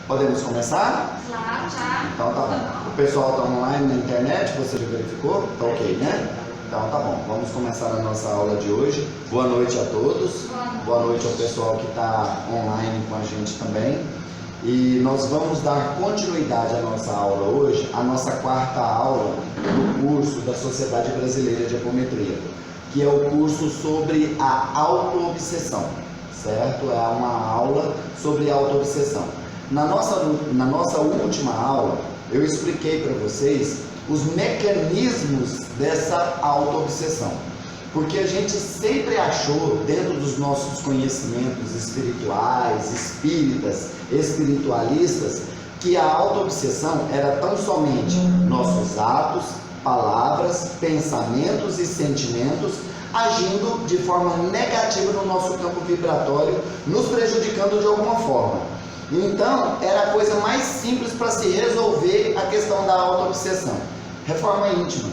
Podemos começar? Claro, já. Então tá bom. O pessoal está online na internet, você já verificou? Tá ok, né? Então tá bom. Vamos começar a nossa aula de hoje. Boa noite a todos. Boa noite ao pessoal que está online com a gente também. E nós vamos dar continuidade à nossa aula hoje, a nossa quarta aula do curso da Sociedade Brasileira de Apometria, que é o curso sobre a autoobsessão, certo? É uma aula sobre autoobsessão. Na nossa última aula, eu expliquei para vocês os mecanismos dessa autoobsessão, porque a gente sempre achou, dentro dos nossos conhecimentos espirituais, espíritas, espiritualistas, que a autoobsessão era tão somente nossos atos, palavras, pensamentos e sentimentos agindo de forma negativa no nosso campo vibratório, nos prejudicando de alguma forma. Então, era a coisa mais simples para se resolver a questão da autoobsessão. Reforma íntima.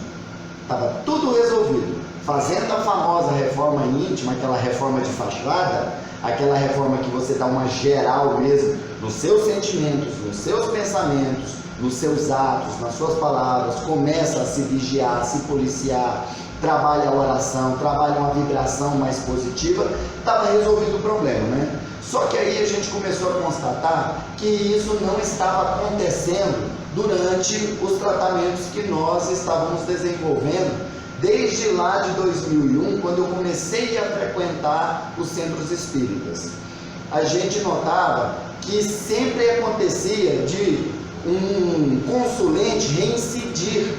Estava tudo resolvido. Fazendo a famosa reforma íntima, aquela reforma de fachada, aquela reforma que você dá uma geral mesmo nos seus sentimentos, nos seus pensamentos, nos seus atos, nas suas palavras, começa a se vigiar, a se policiar, trabalha a oração, trabalha uma vibração mais positiva, estava resolvido o problema, né? Só que aí a gente começou a constatar que isso não estava acontecendo durante os tratamentos que nós estávamos desenvolvendo desde lá de 2001, quando eu comecei a frequentar os centros espíritas. A gente notava que sempre acontecia de um consulente reincidir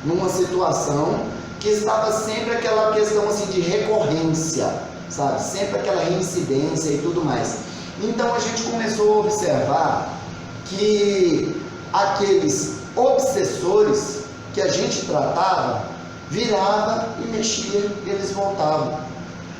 numa situação que estava sempre aquela questão assim de recorrência, sabe? Sempre aquela reincidência e tudo mais. Então a gente começou a observar que aqueles obsessores que a gente tratava, virava e mexia e eles voltavam.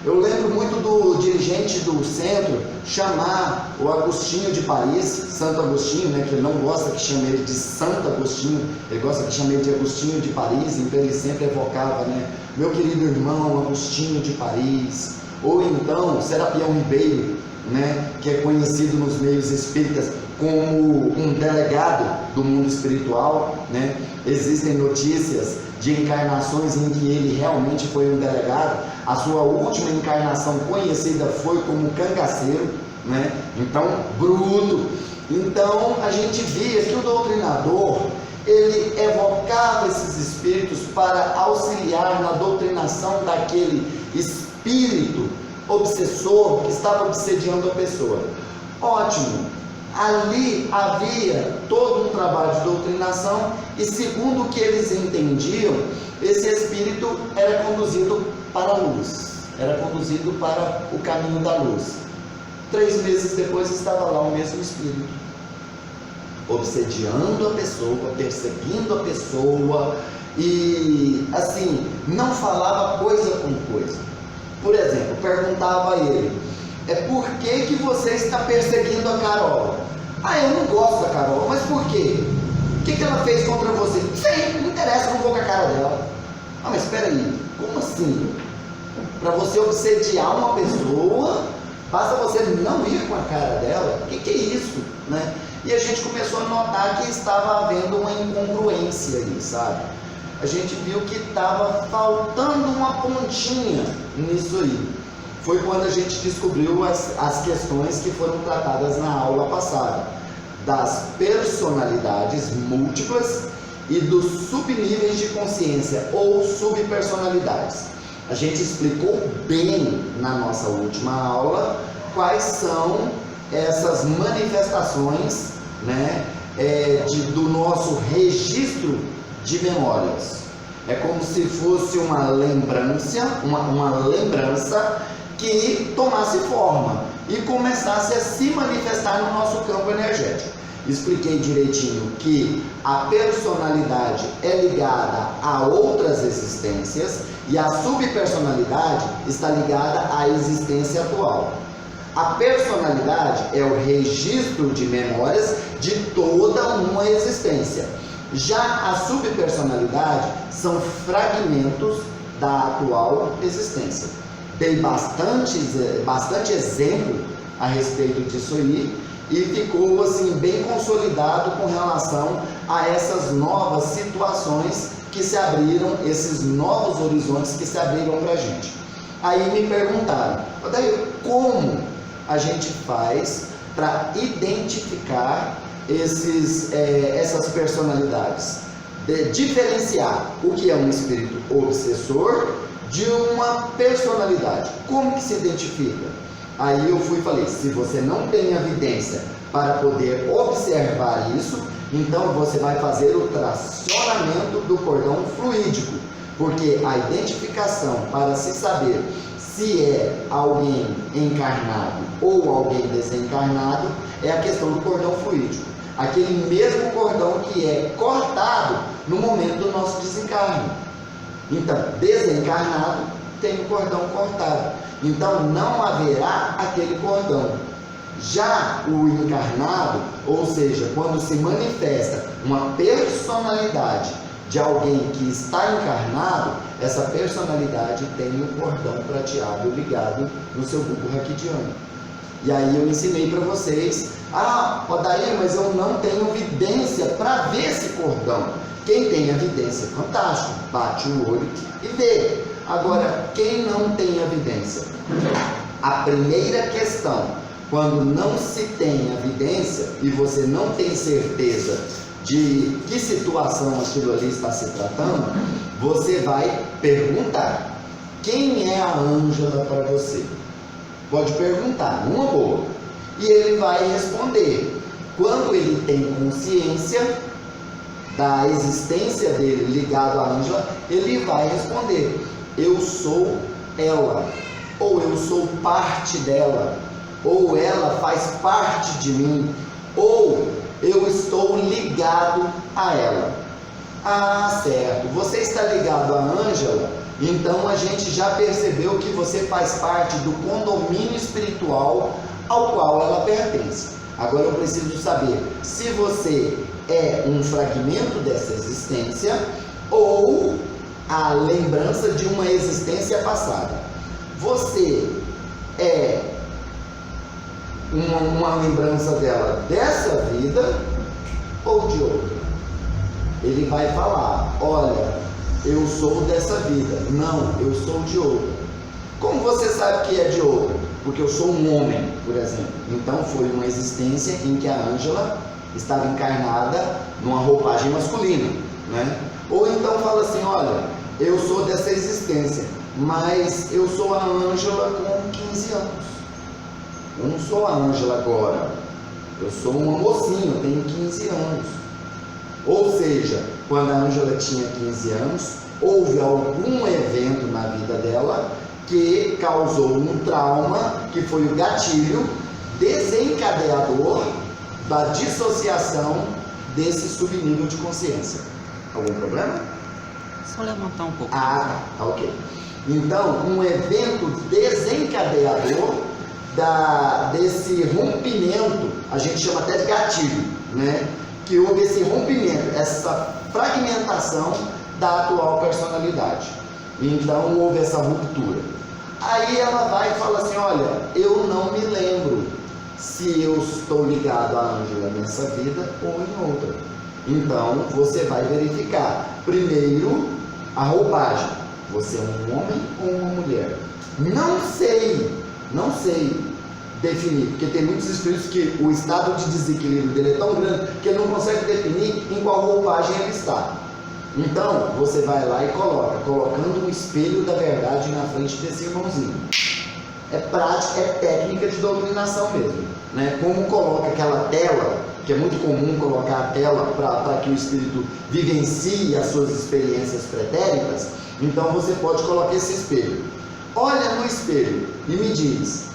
Eu lembro muito do dirigente do centro chamar o Agostinho de Paris, Santo Agostinho, né, que ele não gosta que chame ele de Santo Agostinho, ele gosta que chame ele de Agostinho de Paris, então ele sempre evocava, né, meu querido irmão Agostinho de Paris, ou então Serapião Ribeiro, né, que é conhecido nos meios espíritas como um delegado do mundo espiritual, né? Existem notícias de encarnações em que ele realmente foi um delegado. A sua última encarnação conhecida foi como cangaceiro, né? Então, bruto. Então, a gente via que o doutrinador, ele evocava esses espíritos para auxiliar na doutrinação daquele espírito obsessor que estava obsediando a pessoa. Ótimo! Ali havia todo um trabalho de doutrinação e, segundo o que eles entendiam, esse espírito era conduzido para a luz, era conduzido para o caminho da luz. 3 meses depois estava lá o mesmo espírito, obsediando a pessoa, perseguindo a pessoa e, assim, não falava coisa com coisa. Por exemplo, perguntava a ele: por que você está perseguindo a Carol? Eu não gosto da Carol, mas por quê? O que ela fez contra você? Sei, não interessa, não vou com a cara dela. Mas espera aí, como assim? Para você obsediar uma pessoa, basta você não ir com a cara dela? O que é isso, né? E a gente começou a notar que estava havendo uma incongruência aí, sabe? A gente viu que estava faltando uma pontinha nisso aí. Foi quando a gente descobriu as questões que foram tratadas na aula passada, das personalidades múltiplas e dos subníveis de consciência ou subpersonalidades. A gente explicou bem na nossa última aula quais são essas manifestações, né, do nosso registro de memórias. É como se fosse uma lembrança que tomasse forma e começasse a se manifestar no nosso campo energético. Expliquei direitinho que a personalidade é ligada a outras existências e a subpersonalidade está ligada à existência atual. A personalidade é o registro de memórias de toda uma existência. Já a subpersonalidade são fragmentos da atual existência. Dei bastante exemplo a respeito disso aí e ficou assim bem consolidado com relação a essas novas situações que se abriram, esses novos horizontes que se abriram para a gente. Aí me perguntaram, daí como a gente faz para identificar essas personalidades, diferenciar o que é um espírito obsessor de uma personalidade? Como que se identifica? Aí eu fui e falei, se você não tem evidência para poder observar isso, então você vai fazer o tracionamento do cordão fluídico, porque a identificação para se saber se é alguém encarnado ou alguém desencarnado é a questão do cordão fluídico, aquele mesmo cordão que é cortado no momento do nosso desencarne. Então, desencarnado tem o cordão cortado, então não haverá aquele cordão. Já o encarnado, ou seja, quando se manifesta uma personalidade de alguém que está encarnado, essa personalidade tem o cordão prateado ligado no seu bulbo raquidiano. E aí eu ensinei para vocês, Odair, mas eu não tenho evidência para ver esse cordão. Quem tem evidência, fantástico, bate o olho e vê. Agora, quem não tem evidência? A primeira questão, quando não se tem evidência e você não tem certeza de que situação aquilo ali está se tratando, você vai perguntar, quem é a Ângela para você? Pode perguntar, numa boa. E ele vai responder. Quando ele tem consciência da existência dele ligado à Ângela, ele vai responder, eu sou ela, ou eu sou parte dela, ou ela faz parte de mim, ou eu estou ligado a ela. Certo, você está ligado à Ângela, então a gente já percebeu que você faz parte do condomínio espiritual ao qual ela pertence. Agora eu preciso saber se você é um fragmento dessa existência ou a lembrança de uma existência passada. Você é uma lembrança dela dessa vida ou de outra? Ele vai falar, olha, eu sou dessa vida. Não, eu sou de outra. Como você sabe que é de outra? Porque eu sou um homem, por exemplo. Então foi uma existência em que a Ângela estava encarnada numa roupagem masculina, né? Ou então fala assim, olha, eu sou dessa existência, mas eu sou a Ângela com 15 anos. Eu não sou a Ângela agora, eu sou uma mocinha, eu tenho 15 anos. Ou seja, quando a Ângela tinha 15 anos, houve algum evento na vida dela que causou um trauma, que foi o gatilho desencadeador da dissociação desse subnível de consciência. Algum problema? Só levantar um pouco. Tá, ok. Então, um evento desencadeador desse rompimento, a gente chama até de gatilho, né? Que houve esse rompimento, essa fragmentação da atual personalidade. Então houve essa ruptura. Aí ela vai e fala assim, olha, eu não me lembro se eu estou ligado à Ângela nessa vida ou em outra. Então você vai verificar primeiro a roupagem. Você é um homem ou uma mulher? Não sei definir, porque tem muitos espíritos que o estado de desequilíbrio dele é tão grande que ele não consegue definir em qual roupagem ele está. Então, você vai lá e coloca, colocando um espelho da verdade na frente desse irmãozinho. É prática, é técnica de doutrinação mesmo, né? Como coloca aquela tela, que é muito comum colocar a tela para que o espírito vivencie as suas experiências pretéritas, então você pode colocar esse espelho. Olha no espelho e me diz,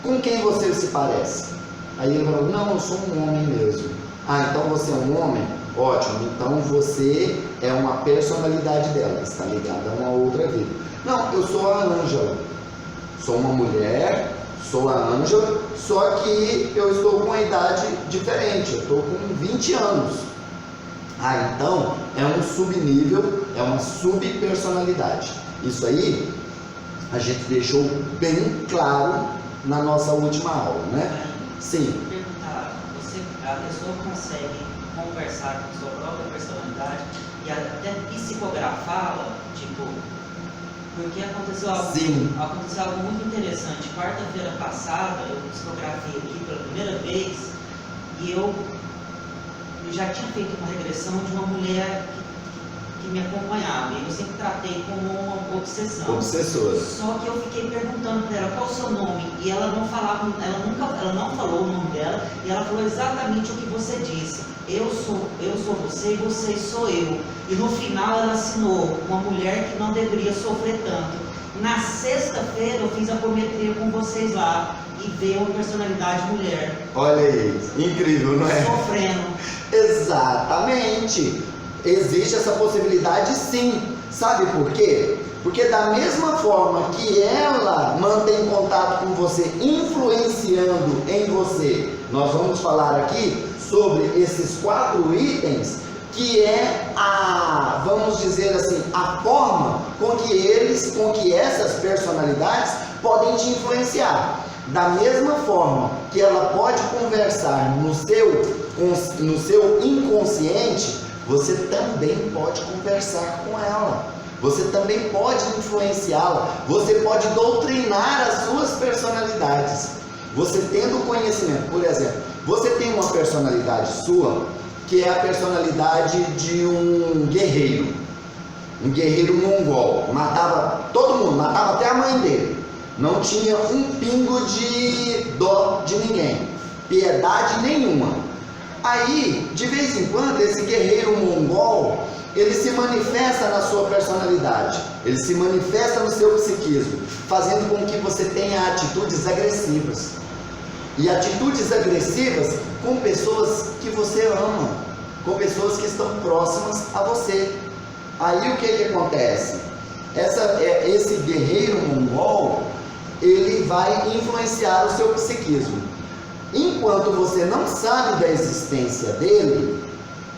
com quem você se parece? Aí ele falou, não, eu sou um homem mesmo. Então você é um homem? Ótimo, então você é uma personalidade dela, está ligada a uma outra vida. Não, eu sou a Ângela, sou uma mulher, sou a Ângela, só que eu estou com uma idade diferente, eu estou com 20 anos. Então é um subnível, é uma subpersonalidade. Isso aí a gente deixou bem claro na nossa última aula, né? Sim. A pessoa consegue conversar com sua própria personalidade e até psicografá-la, tipo, porque aconteceu algo muito interessante. Quarta-feira passada eu psicografei aqui pela primeira vez e eu já tinha feito uma regressão de uma mulher que me acompanhava, e eu sempre tratei como uma obsessão. Obsessora. Só que eu fiquei perguntando para ela qual o seu nome, e ela não falava, ela não falou o nome dela, e ela falou exatamente o que você disse. Eu sou você e você sou eu. E no final ela assinou, uma mulher que não deveria sofrer tanto. Na sexta-feira eu fiz a apometria com vocês lá e veio uma personalidade mulher. Olha aí, incrível, não é? Sofrendo. Exatamente. Existe essa possibilidade, sim. Sabe por quê? Porque da mesma forma que ela mantém contato com você, influenciando em você, nós vamos falar aqui sobre esses 4 itens, que é vamos dizer assim, a forma com que essas personalidades podem te influenciar. Da mesma forma que ela pode conversar no seu inconsciente, você também pode conversar com ela. Você também pode influenciá-la. Você pode doutrinar as suas personalidades. Você tendo conhecimento, por exemplo, você tem uma personalidade sua, que é a personalidade de um guerreiro mongol, matava todo mundo, matava até a mãe dele, não tinha um pingo de dó de ninguém, piedade nenhuma. Aí, de vez em quando, esse guerreiro mongol, ele se manifesta na sua personalidade, ele se manifesta no seu psiquismo, fazendo com que você tenha atitudes agressivas. E atitudes agressivas com pessoas que você ama, com pessoas que estão próximas a você. Aí o que acontece? Esse guerreiro mongol, ele vai influenciar o seu psiquismo. Enquanto você não sabe da existência dele,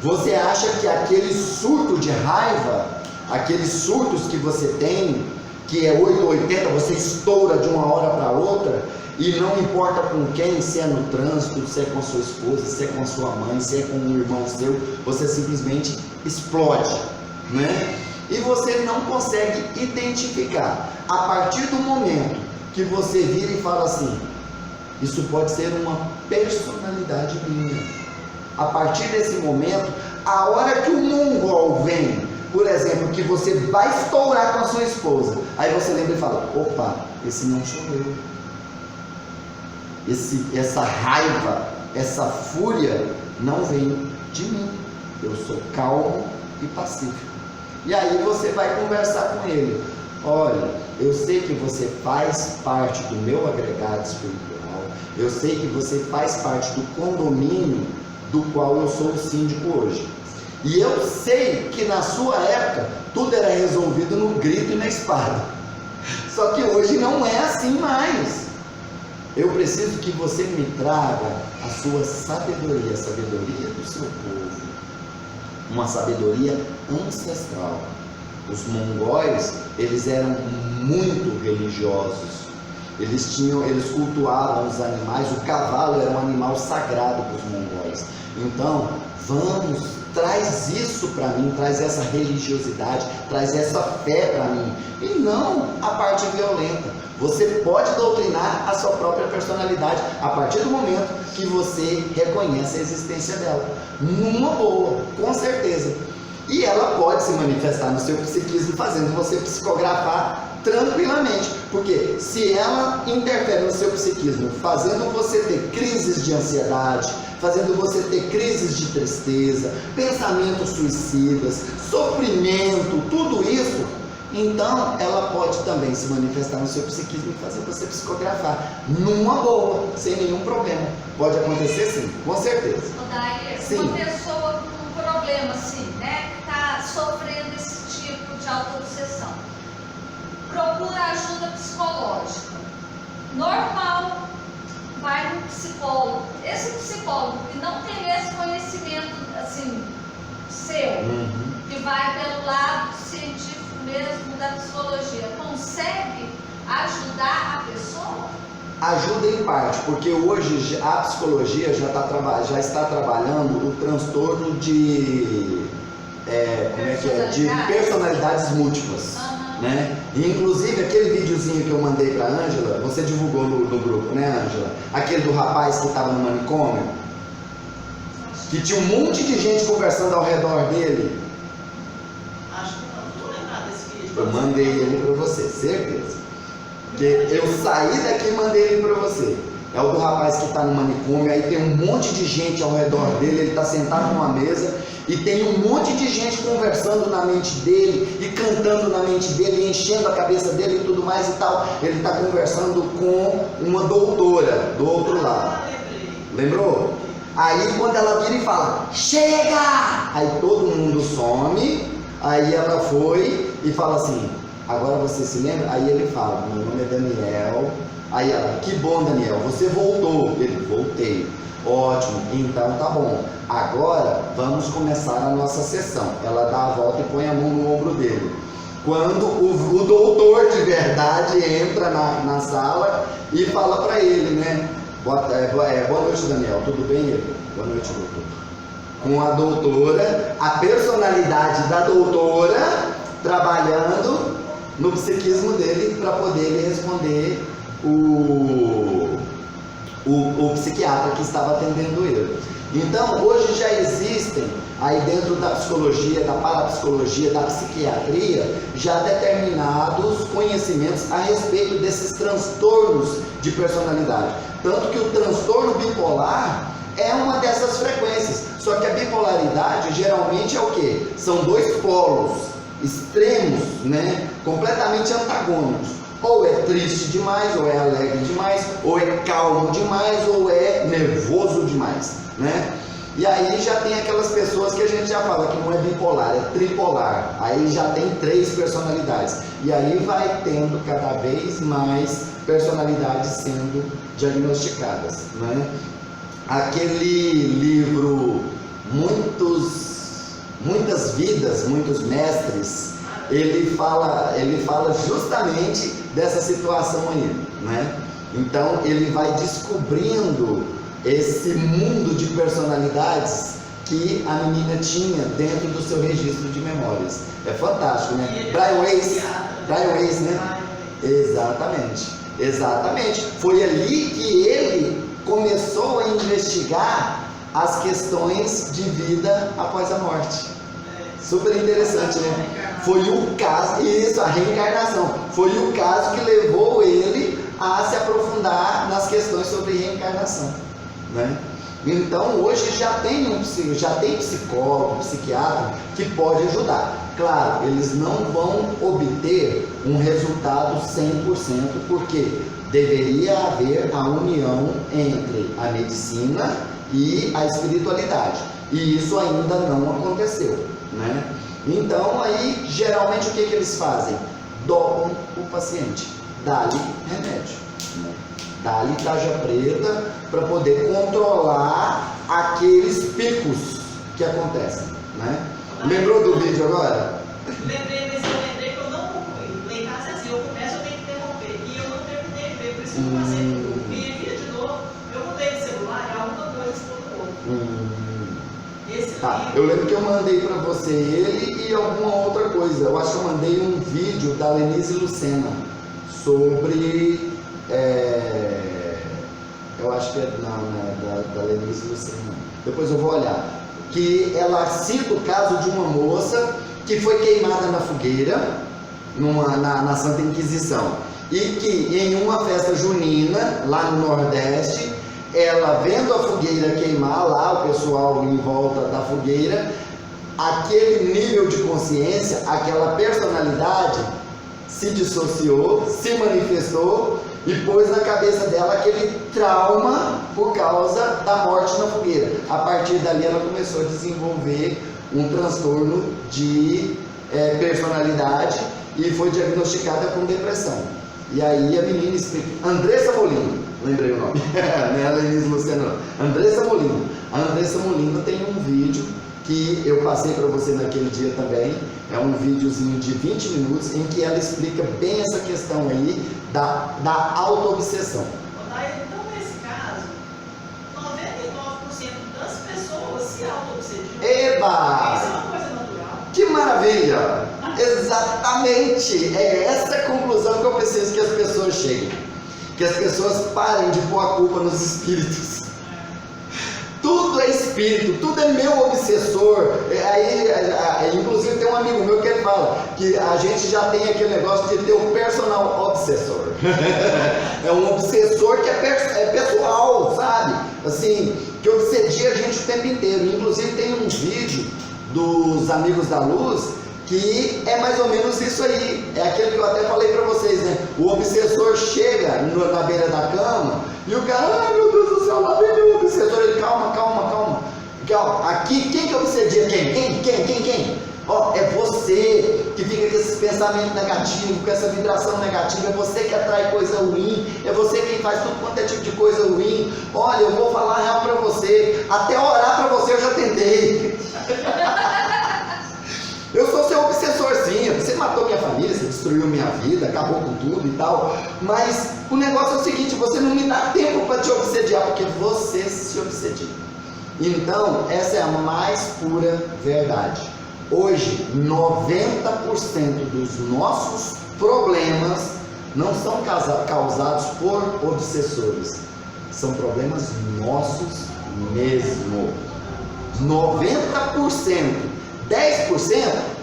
você acha que aquele surto de raiva, aqueles surtos que você tem, que é 880, você estoura de uma hora para outra, e não importa com quem, se é no trânsito, se é com sua esposa, se é com sua mãe, se é com um irmão seu, você simplesmente explode, né? E você não consegue identificar. A partir do momento que você vira e fala assim, isso pode ser uma personalidade minha. A partir desse momento, a hora que o mongol vem, por exemplo, que você vai estourar com a sua esposa, aí você lembra e fala, opa, esse não sou eu. Essa raiva, essa fúria não vem de mim. Eu sou calmo e pacífico. E aí você vai conversar com ele. Olha, eu sei que você faz parte do meu agregado espiritual. Eu sei que você faz parte do condomínio do qual eu sou o síndico hoje. E eu sei que na sua época tudo era resolvido no grito e na espada. Só que hoje não é assim mais. Eu preciso que você me traga a sua sabedoria, a sabedoria do seu povo, uma sabedoria ancestral. Os mongóis, eles eram muito religiosos, eles cultuavam os animais, o cavalo era um animal sagrado para os mongóis. Então, traz isso para mim, traz essa religiosidade, traz essa fé para mim, e não a parte violenta. Você pode doutrinar a sua própria personalidade a partir do momento que você reconhece a existência dela. Numa boa, com certeza. E ela pode se manifestar no seu psiquismo, fazendo você psicografar tranquilamente. Porque se ela interfere no seu psiquismo, fazendo você ter crises de ansiedade, fazendo você ter crises de tristeza, pensamentos suicidas, sofrimento, tudo isso, então ela pode também se manifestar no seu psiquismo e fazer você psicografar numa boa, sem nenhum problema. Pode acontecer sim, com certeza. Sim. Uma pessoa com problema assim, né, que está sofrendo esse tipo de autoobsessão, procura ajuda psicológica. Normal, vai no psicólogo. Esse psicólogo que não tem esse conhecimento assim seu, que vai pelo lado científico mesmo da psicologia, consegue ajudar a pessoa? Ajuda em parte, porque hoje a psicologia já está trabalhando o transtorno de, de personalidades múltiplas. Né? E, inclusive aquele videozinho que eu mandei para a Ângela, você divulgou no grupo, né, Ângela? Aquele do rapaz que estava no manicômio, que tinha um monte de gente conversando ao redor dele. Acho que não estou lembrado desse vídeo. Eu mandei ele para você, certeza. Porque eu saí daqui e mandei ele para você. É o do rapaz que está no manicômio, aí tem um monte de gente ao redor dele, ele está sentado numa mesa e tem um monte de gente conversando na mente dele e cantando na mente dele, enchendo a cabeça dele e tudo mais e tal. Ele está conversando com uma doutora do outro lado. Lembrou? Aí quando ela vira e fala, chega! Aí todo mundo some, aí ela foi e fala assim, agora você se lembra? Aí ele fala, meu nome é Daniel. Aí ela, que bom, Daniel, você voltou. Ele, voltei. Ótimo, então tá bom. Agora vamos começar a nossa sessão. Ela dá a volta e põe a mão no ombro dele. Quando o doutor de verdade entra na sala e fala para ele, né? Boa noite, Daniel, tudo bem? Ele, boa noite, doutor. Com a doutora, a personalidade da doutora trabalhando no psiquismo dele para poder ele responder o psiquiatra que estava atendendo ele. Então, hoje já existem, aí dentro da psicologia, da parapsicologia, da psiquiatria, já determinados conhecimentos a respeito desses transtornos de personalidade. Tanto que o transtorno bipolar é uma dessas frequências. Só que a bipolaridade geralmente é o quê? São dois polos extremos, né? Completamente antagônicos. Ou é triste demais, ou é alegre demais, ou é calmo demais, ou é nervoso demais, né? E aí já tem aquelas pessoas que a gente já fala que não é bipolar, é tripolar. Aí já tem 3 personalidades. E aí vai tendo cada vez mais personalidades sendo diagnosticadas, né? Aquele livro Muitas Vidas, Muitos Mestres, ele fala justamente dessa situação aí, né? Então ele vai descobrindo esse mundo de personalidades que a menina tinha dentro do seu registro de memórias. É fantástico, né? Brian Weiss, né? Exatamente. Foi ali que ele começou a investigar as questões de vida após a morte. Super interessante, né? Foi o caso, isso, a reencarnação, foi o caso que levou ele a se aprofundar nas questões sobre reencarnação, né? Então hoje já tem psicólogo, psiquiatra que pode ajudar. Claro, eles não vão obter um resultado 100%, porque deveria haver a união entre a medicina e a espiritualidade, e isso ainda não aconteceu, né? Então aí geralmente o que eles fazem? Dopam o paciente, dá-lhe remédio, né? Dá-lhe tarja preta para poder controlar aqueles picos que acontecem, né? Lembrou do vídeo agora? Lembrei, mas eu lembrei que eu não concluí. Lá em casa é assim, eu começo, eu tenho que interromper, e eu não terminei de ver, por isso que eu passei por via de novo. Eu mudei de celular e alguma coisa ficou no outro. Eu lembro que eu mandei para você ele e alguma outra coisa. Eu acho que eu mandei um vídeo da Lenise Lucena sobre eu acho que da Lenise Lucena. Depois eu vou olhar. Que ela cita o caso de uma moça que foi queimada na fogueira na Santa Inquisição, e que em uma festa junina lá no Nordeste, ela vendo a fogueira queimar lá, o pessoal em volta da fogueira, aquele nível de consciência, aquela personalidade se dissociou, se manifestou e pôs na cabeça dela aquele trauma por causa da morte na fogueira. A partir dali ela começou a desenvolver um transtorno de personalidade e foi diagnosticada com depressão. E aí a menina explica, Andressa Molina, lembrei o nome, não é a Lenise Luciana, Andressa Molina. A Andressa Molina tem um vídeo que eu passei para você naquele dia também, é um videozinho de 20 minutos em que ela explica bem essa questão aí da auto-obsessão. se auto-obsediam. Eba! Isso é uma coisa natural. Que maravilha! Exatamente! É essa a conclusão que eu preciso que as pessoas cheguem. Que as pessoas parem de pôr a culpa nos espíritos. Tudo é espírito, tudo é meu obsessor. Inclusive tem um amigo meu que ele fala que a gente já tem aquele negócio de ter o personal obsessor. É um obsessor que é pessoal, sabe? Assim, que obsedia a gente o tempo inteiro. Inclusive tem um vídeo dos Amigos da Luz que é mais ou menos isso aí. É aquele que eu até falei pra vocês, né? O obsessor chega na beira da cama e o cara, ai meu Deus do céu, lá vem o obsessor. Ele, calma. Aqui, quem que obsedia quem? Quem? Ó, é você que fica com esses pensamentos negativos, com essa vibração negativa, é você que atrai coisa ruim, é você quem faz tudo quanto é tipo de coisa ruim. Olha, eu vou falar real pra você, até orar pra você eu já tentei. Eu sou seu obsessorzinho, você matou minha família, você destruiu minha vida, acabou com tudo e tal, mas o negócio é o seguinte, você não me dá tempo para te obsediar, porque você se obsedia. Então, essa é a mais pura verdade. Hoje, 90% dos nossos problemas não são causados por obsessores, são problemas nossos mesmo. 90%. 10%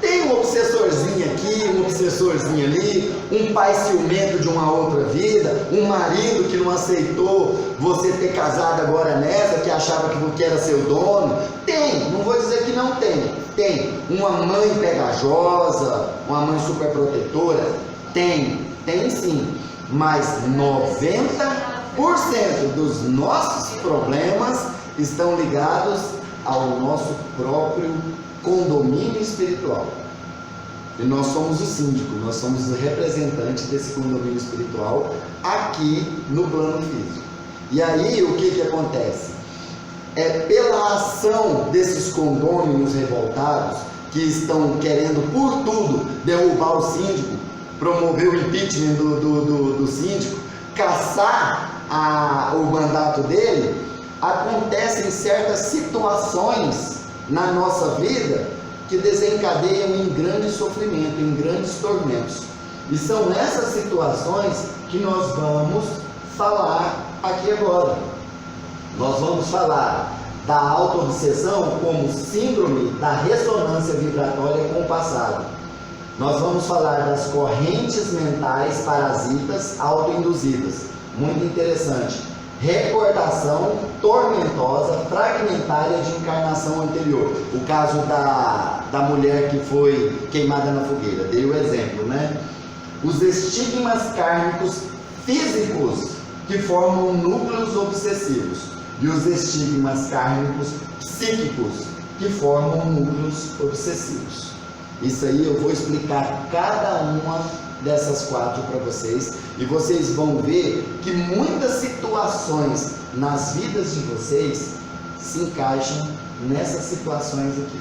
tem um obsessorzinho aqui, um obsessorzinho ali, um pai ciumento de uma outra vida, um marido que não aceitou você ter casado agora nessa, que achava que era seu dono. Tem, não vou dizer que não tem. Tem uma mãe pegajosa, uma mãe super protetora, tem sim, mas 90% dos nossos problemas estão ligados ao nosso próprio condomínio espiritual. E nós somos o síndico, nós somos o representante desse condomínio espiritual aqui no plano físico. E aí o que acontece? É pela ação desses condôminos revoltados que estão querendo por tudo derrubar o síndico, promover o impeachment do síndico, caçar o mandato dele, acontecem certas situações na nossa vida que desencadeiam em grande sofrimento, em grandes tormentos. E são essas situações que nós vamos falar aqui agora. Nós vamos falar da autoobsessão como síndrome da ressonância vibratória com o passado. Nós vamos falar das correntes mentais parasitas autoinduzidas. Muito interessante. Recordação tormentosa, fragmentária de encarnação anterior. O caso da mulher que foi queimada na fogueira, dei o exemplo, né? Os estigmas kármicos físicos que formam núcleos obsessivos e os estigmas kármicos psíquicos que formam núcleos obsessivos. Isso aí eu vou explicar cada uma dessas 4 para vocês, e vocês vão ver que muitas situações nas vidas de vocês se encaixam nessas situações aqui.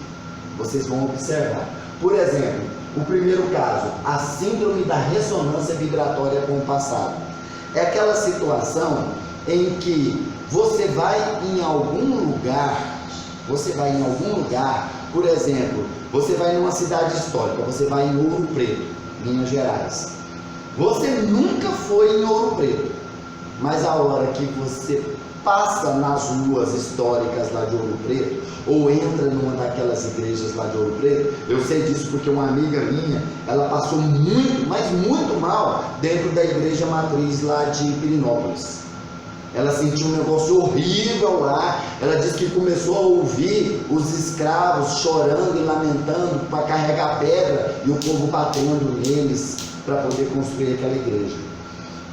Vocês vão observar. Por exemplo, o primeiro caso, a síndrome da ressonância vibratória com o passado. É aquela situação em que você vai em algum lugar, por exemplo, você vai numa cidade histórica, você vai em Ouro Preto, Minas Gerais. Você nunca foi em Ouro Preto, mas a hora que você passa nas ruas históricas lá de Ouro Preto, ou entra numa daquelas igrejas lá de Ouro Preto, eu sei disso porque uma amiga minha, ela passou muito, mas muito mal dentro da igreja matriz lá de Pirinópolis. Ela sentiu um negócio horrível lá. Ela disse que começou a ouvir os escravos chorando e lamentando para carregar pedra e o povo batendo neles para poder construir aquela igreja.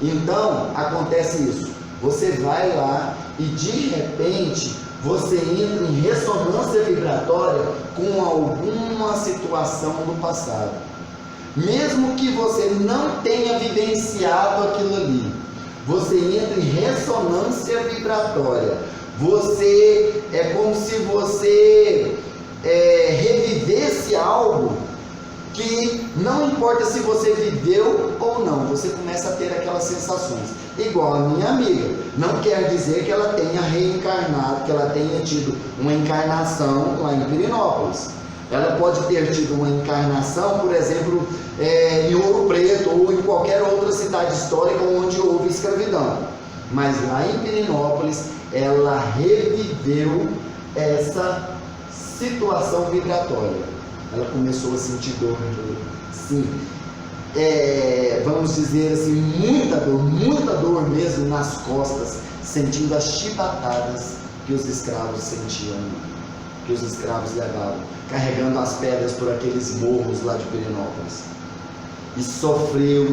Então acontece isso. Você vai lá e de repente você entra em ressonância vibratória com alguma situação do passado. Mesmo que você não tenha vivenciado aquilo ali, você entra em ressonância vibratória. Você é como se você revivesse algo que não importa se você viveu ou não, você começa a ter aquelas sensações. Igual a minha amiga, não quer dizer que ela tenha reencarnado, que ela tenha tido uma encarnação lá em Pirenópolis. Ela pode ter tido uma encarnação, por exemplo, em Ouro Preto ou em qualquer outra cidade histórica onde houve escravidão. Mas lá em Pirenópolis, ela reviveu essa situação vibratória. Ela começou a sentir dor, sim, vamos dizer assim, muita dor mesmo nas costas, sentindo as chibatadas que os escravos sentiam, que os escravos levavam, carregando as pedras por aqueles morros lá de Pirenópolis. E sofreu.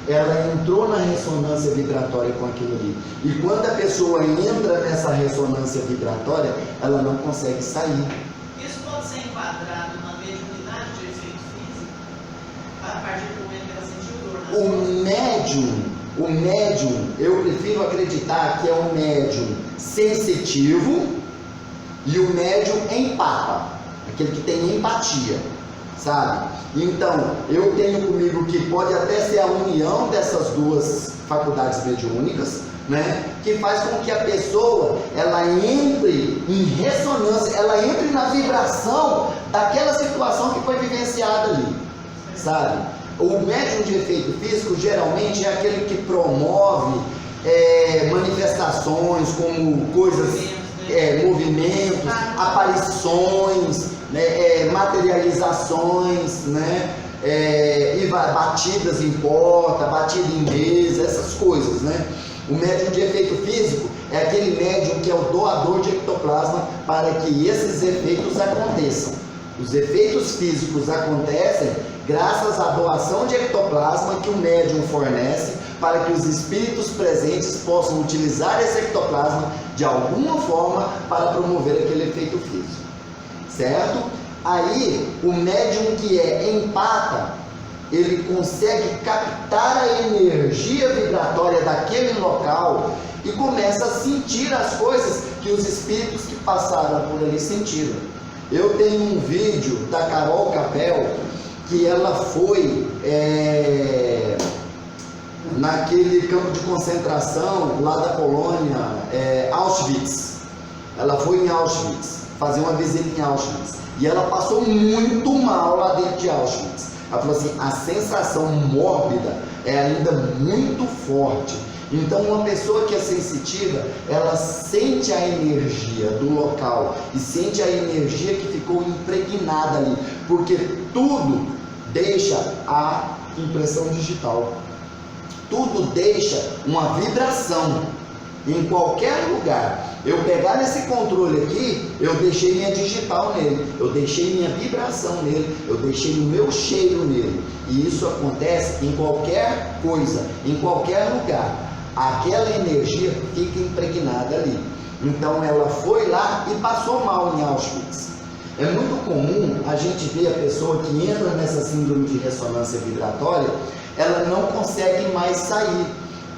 Ela entrou na ressonância vibratória com aquilo ali. E quando a pessoa entra nessa ressonância vibratória, ela não consegue sair. Isso pode ser enquadrado na mediunidade de efeito físico? A partir do momento que ela sentiu dor nas costas? O médium, eu prefiro acreditar que é um médium sensitivo e o médium empata, aquele que tem empatia, sabe? Então, eu tenho comigo que pode até ser a união dessas duas faculdades mediúnicas, né? Que faz com que a pessoa, ela entre em ressonância, ela entre na vibração daquela situação que foi vivenciada ali, sabe? O médium de efeito físico, geralmente, é aquele que promove manifestações como coisas, movimentos, aparições, né, materializações, né, e batidas em porta, batida em mesa, essas coisas, né? O médium de efeito físico é aquele médium que é o doador de ectoplasma para que esses efeitos aconteçam. Os efeitos físicos acontecem graças à doação de ectoplasma que o médium fornece para que os espíritos presentes possam utilizar esse ectoplasma de alguma forma para promover aquele efeito físico, certo? Aí, o médium que é empata, ele consegue captar a energia vibratória daquele local e começa a sentir as coisas que os espíritos que passaram por ali sentiram. Eu tenho um vídeo da Carol Capel, que ela foi naquele campo de concentração lá da Polônia, Auschwitz. Ela foi em Auschwitz, fazer uma visita em Auschwitz, e ela passou muito mal lá dentro de Auschwitz. Ela falou assim, a sensação mórbida é ainda muito forte. Então, uma pessoa que é sensitiva, ela sente a energia do local e sente a energia que ficou impregnada ali, porque tudo deixa a impressão digital, tudo deixa uma vibração em qualquer lugar. Eu pegar nesse controle aqui, eu deixei minha digital nele, eu deixei minha vibração nele, eu deixei o meu cheiro nele, e isso acontece em qualquer coisa, em qualquer lugar. Aquela energia fica impregnada ali. Então ela foi lá e passou mal em Auschwitz. É muito comum a gente ver a pessoa que entra nessa síndrome de ressonância vibratória, ela não consegue mais sair.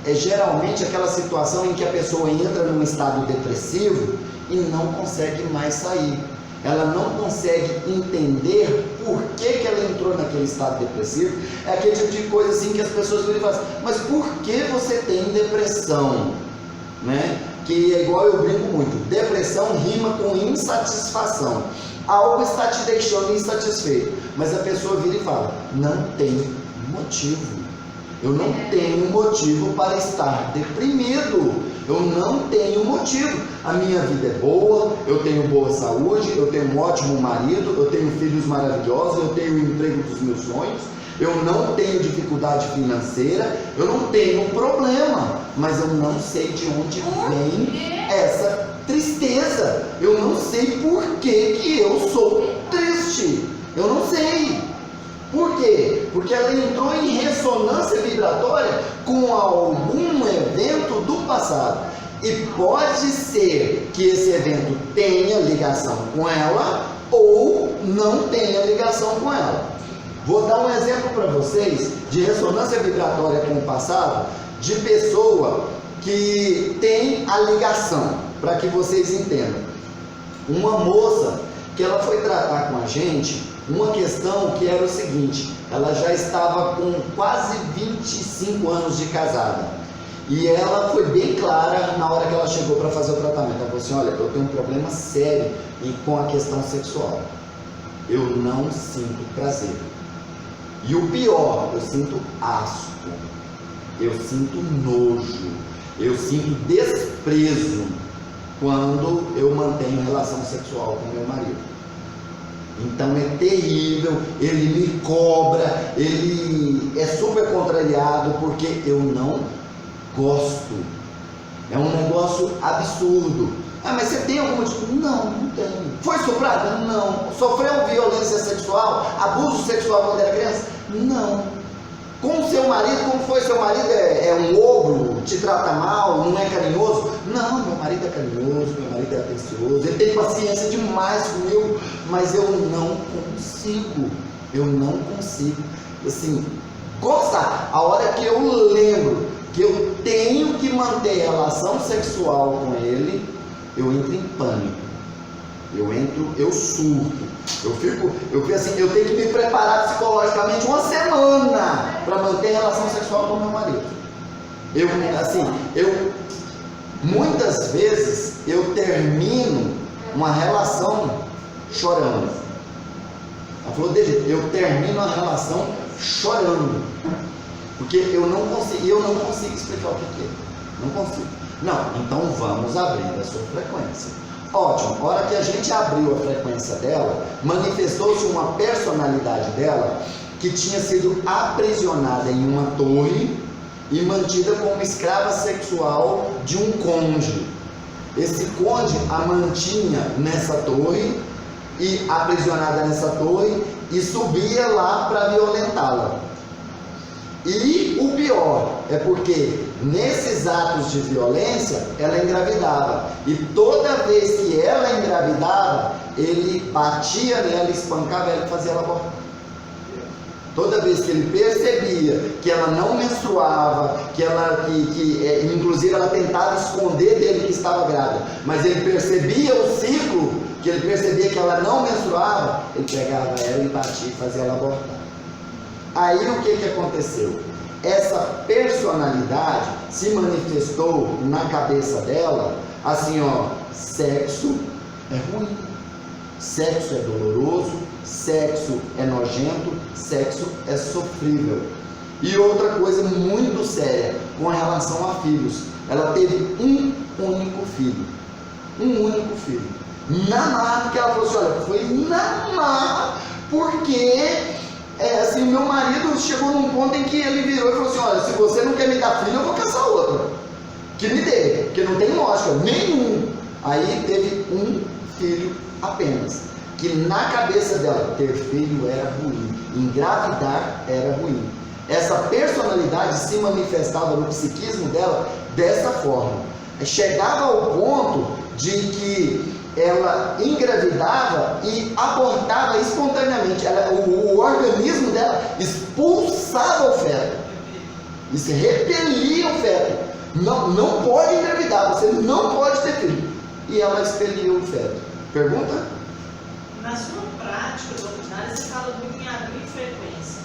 É geralmente aquela situação em que a pessoa entra num estado depressivo e não consegue mais sair. Ela não consegue entender por que ela entrou naquele estado depressivo. É aquele tipo de coisa assim que as pessoas viram e falam assim, mas por que você tem depressão? Né? Que é igual eu brinco muito, depressão rima com insatisfação. Algo está te deixando insatisfeito, mas a pessoa vira e fala, não tem motivo. Eu não tenho motivo para estar deprimido. Eu não tenho motivo. A minha vida é boa, eu tenho boa saúde, eu tenho um ótimo marido, eu tenho filhos maravilhosos, eu tenho o emprego dos meus sonhos, eu não tenho dificuldade financeira, eu não tenho problema, mas eu não sei de onde vem essa tristeza. Eu não sei por que eu sou triste. Eu não sei. Por quê? Porque ela entrou em ressonância vibratória com algum evento do passado. E pode ser que esse evento tenha ligação com ela ou não tenha ligação com ela. Vou dar um exemplo para vocês de ressonância vibratória com o passado, de pessoa que tem a ligação, para que vocês entendam. Uma moça que ela foi tratar com a gente uma questão que era o seguinte: ela já estava com quase 25 anos de casada. E ela foi bem clara na hora que ela chegou para fazer o tratamento. Ela falou assim: olha, eu tenho um problema sério com a questão sexual. Eu não sinto prazer. E o pior, eu sinto asco, eu sinto nojo, eu sinto desprezo quando eu mantenho relação sexual com meu marido. Então é terrível, ele me cobra, ele é super contrariado porque eu não gosto. É um negócio absurdo. Ah, mas você tem alguma desculpa? Não, não tenho. Foi estuprada? Não. Sofreu violência sexual? Abuso sexual quando era criança? Não. Com o seu marido, como foi? Seu marido é um ogro, te trata mal, não é carinhoso? Não, meu marido é carinhoso, meu marido é atencioso, ele tem paciência demais comigo, mas eu não consigo. Eu não consigo. Assim, gostar. A hora que eu lembro que eu tenho que manter relação sexual com ele, eu entro em pânico, eu surto, eu fico assim, eu tenho que me preparar psicologicamente uma semana para manter relação sexual com meu marido. Muitas vezes eu termino uma relação chorando. Ela falou: eu termino a relação chorando, porque eu não consigo explicar o que é. Não consigo. Não, então vamos abrir a sua frequência. Ótimo, a hora que a gente abriu a frequência dela, manifestou-se uma personalidade dela que tinha sido aprisionada em uma torre e mantida como escrava sexual de um conde. Esse conde a mantinha nessa torre e aprisionada nessa torre e subia lá para violentá-la. E o pior é porque nesses atos de violência ela engravidava, e toda vez que ela engravidava ele batia nela, espancava ela e fazia ela abortar. Toda vez que ele percebia que ela não menstruava, inclusive ela tentava esconder dele que estava grávida, mas ele percebia o ciclo, que ele percebia que ela não menstruava, ele pegava ela e batia e fazia ela abortar. Aí o que aconteceu? Essa personalidade se manifestou na cabeça dela, assim ó: sexo é ruim, sexo é doloroso, sexo é nojento, sexo é sofrível. E outra coisa muito séria com relação a filhos: ela teve um único filho. Na marra, porque ela falou assim: olha, foi na marra, porque assim, meu marido chegou num ponto em que ele virou e falou assim: olha, se você não quer me dar filho, eu vou caçar outra que me dê, porque não tem lógica nenhum. Aí teve um filho apenas, que na cabeça dela ter filho era ruim, engravidar era ruim. Essa personalidade se manifestava no psiquismo dela dessa forma. Chegava ao ponto de que ela engravidava e abortava espontaneamente. O organismo dela expulsava o feto, isso repelia o feto. Não pode engravidar, você não pode ter filho. E ela expelia o feto. Pergunta? Na sua prática doutrinária, você fala muito em abrir frequência.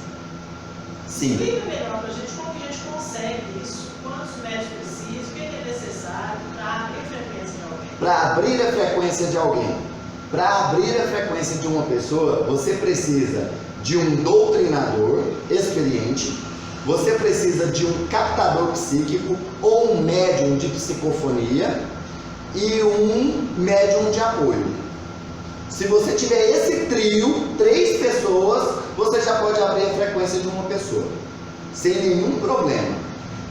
Sim. Explica melhor para a gente como que a gente consegue isso, quantos médicos precisam, o que é necessário para abrir a frequência de alguém. Para abrir a frequência de alguém, para abrir a frequência de uma pessoa, você precisa de um doutrinador experiente, você precisa de um captador psíquico ou um médium de psicofonia e um médium de apoio. Se você tiver esse trio, 3 pessoas, você já pode abrir a frequência de uma pessoa, sem nenhum problema.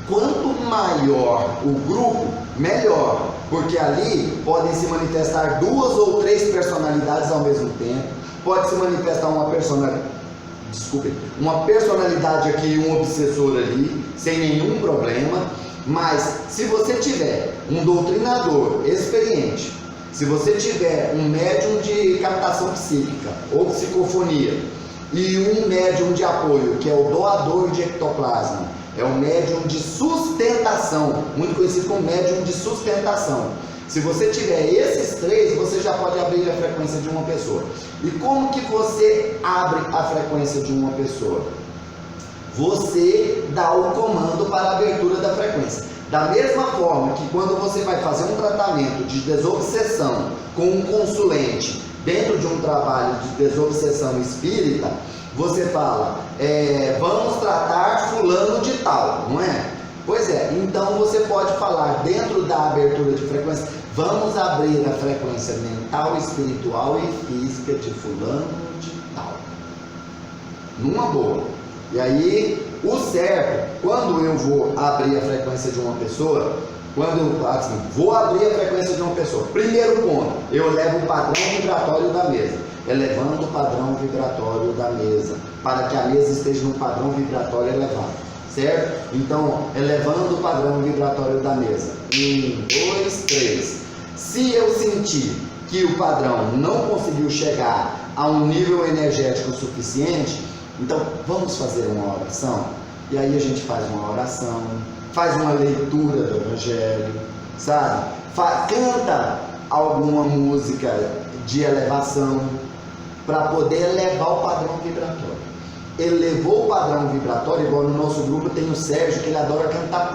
Quanto maior o grupo, melhor, porque ali podem se manifestar 2 ou 3 personalidades ao mesmo tempo. Pode se manifestar uma personalidade aqui e um obsessor ali, sem nenhum problema. Mas se você tiver um doutrinador experiente, se você tiver um médium de captação psíquica ou psicofonia e um médium de apoio, que é o doador de ectoplasma, é o médium de sustentação, muito conhecido como médium de sustentação. Se você tiver esses 3, você já pode abrir a frequência de uma pessoa. E como que você abre a frequência de uma pessoa? Você dá o comando para a abertura da frequência. Da mesma forma que quando você vai fazer um tratamento de desobsessão com um consulente dentro de um trabalho de desobsessão espírita, você fala, vamos tratar fulano de tal, não é? Pois é, então você pode falar dentro da abertura de frequência, vamos abrir a frequência mental, espiritual e física de fulano de tal. Numa boa. E aí, o certo, quando eu vou abrir a frequência de uma pessoa, vou abrir a frequência de uma pessoa, primeiro ponto, eu elevo o padrão vibratório da mesa, elevando o padrão vibratório da mesa, para que a mesa esteja num padrão vibratório elevado, certo? Então, elevando o padrão vibratório da mesa, 1, 2, 3. Se eu sentir que o padrão não conseguiu chegar a um nível energético suficiente, então vamos fazer uma oração. E aí a gente faz uma oração, faz uma leitura do Evangelho, sabe? Canta alguma música de elevação para poder elevar o padrão vibratório. Elevou o padrão vibratório, igual no nosso grupo tem o Sérgio, que ele adora cantar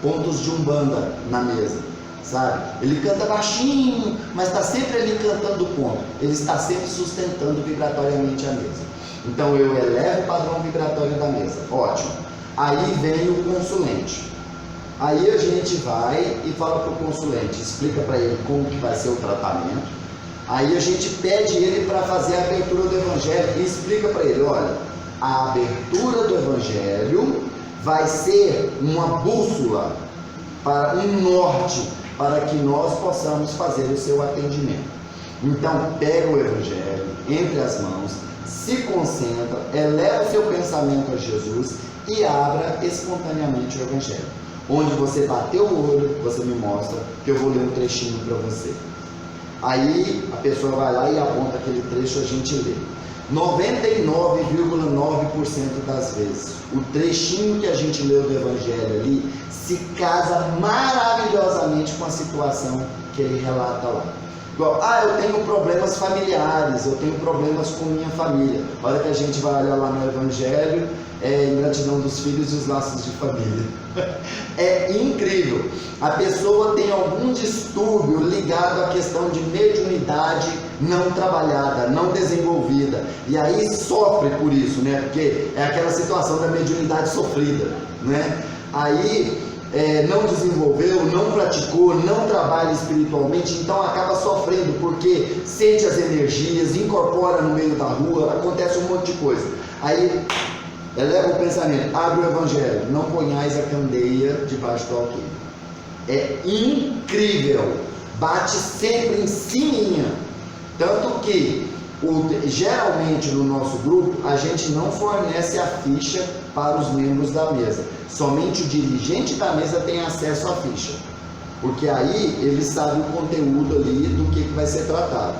pontos de umbanda na mesa, sabe? Ele canta baixinho, mas está sempre ali cantando ponto. Ele está sempre sustentando vibratoriamente a mesa. Então eu elevo o padrão vibratório da mesa, ótimo. Aí vem o consulente. Aí a gente vai e fala para o consulente, explica para ele como que vai ser o tratamento. Aí a gente pede ele para fazer a abertura do Evangelho e explica para ele, olha, a abertura do Evangelho vai ser uma bússola, para um norte, para que nós possamos fazer o seu atendimento. Então pega o Evangelho entre as mãos, se concentra, eleva o seu pensamento a Jesus e abra espontaneamente o Evangelho. Onde você bateu o olho, você me mostra, que eu vou ler um trechinho para você. Aí a pessoa vai lá e aponta aquele trecho, a gente lê. 99,9% das vezes, o trechinho que a gente leu do Evangelho ali se casa maravilhosamente com a situação que ele relata lá. Igual, eu tenho problemas familiares, eu tenho problemas com minha família. A hora que a gente vai olhar lá no Evangelho, ingratidão dos filhos e os laços de família. É incrível. A pessoa tem algum distúrbio ligado à questão de mediunidade não trabalhada, não desenvolvida. E aí sofre por isso, né? Porque é aquela situação da mediunidade sofrida, né? Aí não desenvolveu, não praticou, não trabalha espiritualmente, então acaba sofrendo porque sente as energias, incorpora no meio da rua, acontece um monte de coisa. Aí eleva o pensamento, abre o Evangelho, não ponhais a candeia debaixo do alqueire. É incrível, bate sempre em cima. Tanto que geralmente no nosso grupo a gente não fornece a ficha para os membros da mesa, somente o dirigente da mesa tem acesso à ficha, porque aí ele sabe o conteúdo ali do que vai ser tratado.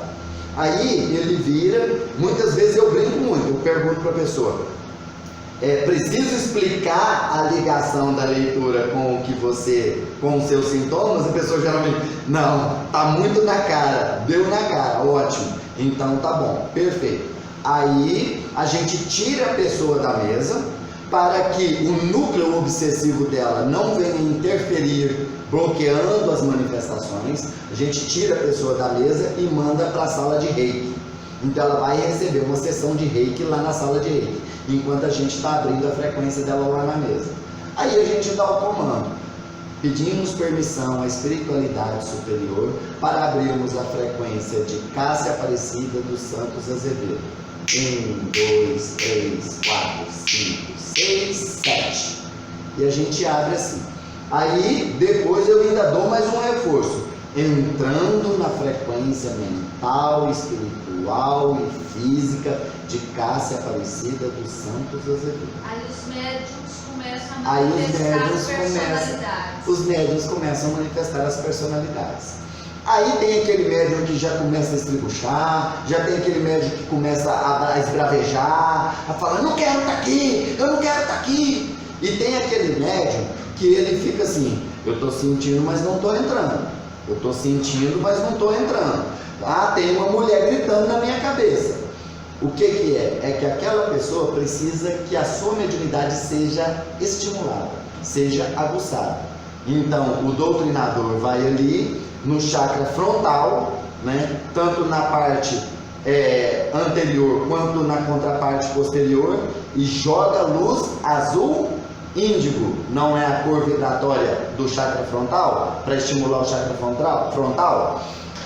Aí ele vira, muitas vezes eu brinco muito, eu pergunto para a pessoa, preciso explicar a ligação da leitura com os seus sintomas? A pessoa geralmente, não, tá muito na cara, deu na cara, ótimo, então tá bom, perfeito. Aí a gente tira a pessoa da mesa para que o núcleo obsessivo dela não venha interferir, bloqueando as manifestações. A gente tira a pessoa da mesa e manda para a sala de reiki. Então ela vai receber uma sessão de reiki lá na sala de reiki, enquanto a gente está abrindo a frequência dela lá na mesa. Aí a gente dá o comando, pedimos permissão à espiritualidade superior para abrirmos a frequência de Cássia Aparecida dos Santos Azevedo. 1, 2, 3, 4, 5, 6, 7. E a gente abre assim. Aí depois eu ainda dou mais um reforço, entrando na frequência mental, espiritual e física de Cássia Aparecida dos Santos Azevedo. Aí os médiuns começam a manifestar as personalidades. Os médiuns começam a manifestar as personalidades. Aí tem aquele médium que já começa a estribuchar, já tem aquele médium que começa a esbravejar, a falar, não quero estar aqui, eu não quero estar aqui. E tem aquele médium que ele fica assim, eu estou sentindo, mas não estou entrando. Eu estou sentindo, mas não estou entrando. Ah, tem uma mulher gritando na minha cabeça. O que é? É que aquela pessoa precisa que a sua mediunidade seja estimulada, seja aguçada. Então, o doutrinador vai ali no chakra frontal, né? Tanto na parte anterior quanto na contraparte posterior, e joga luz azul índigo. Não é a cor vibratória do chakra frontal, para estimular o chakra frontal,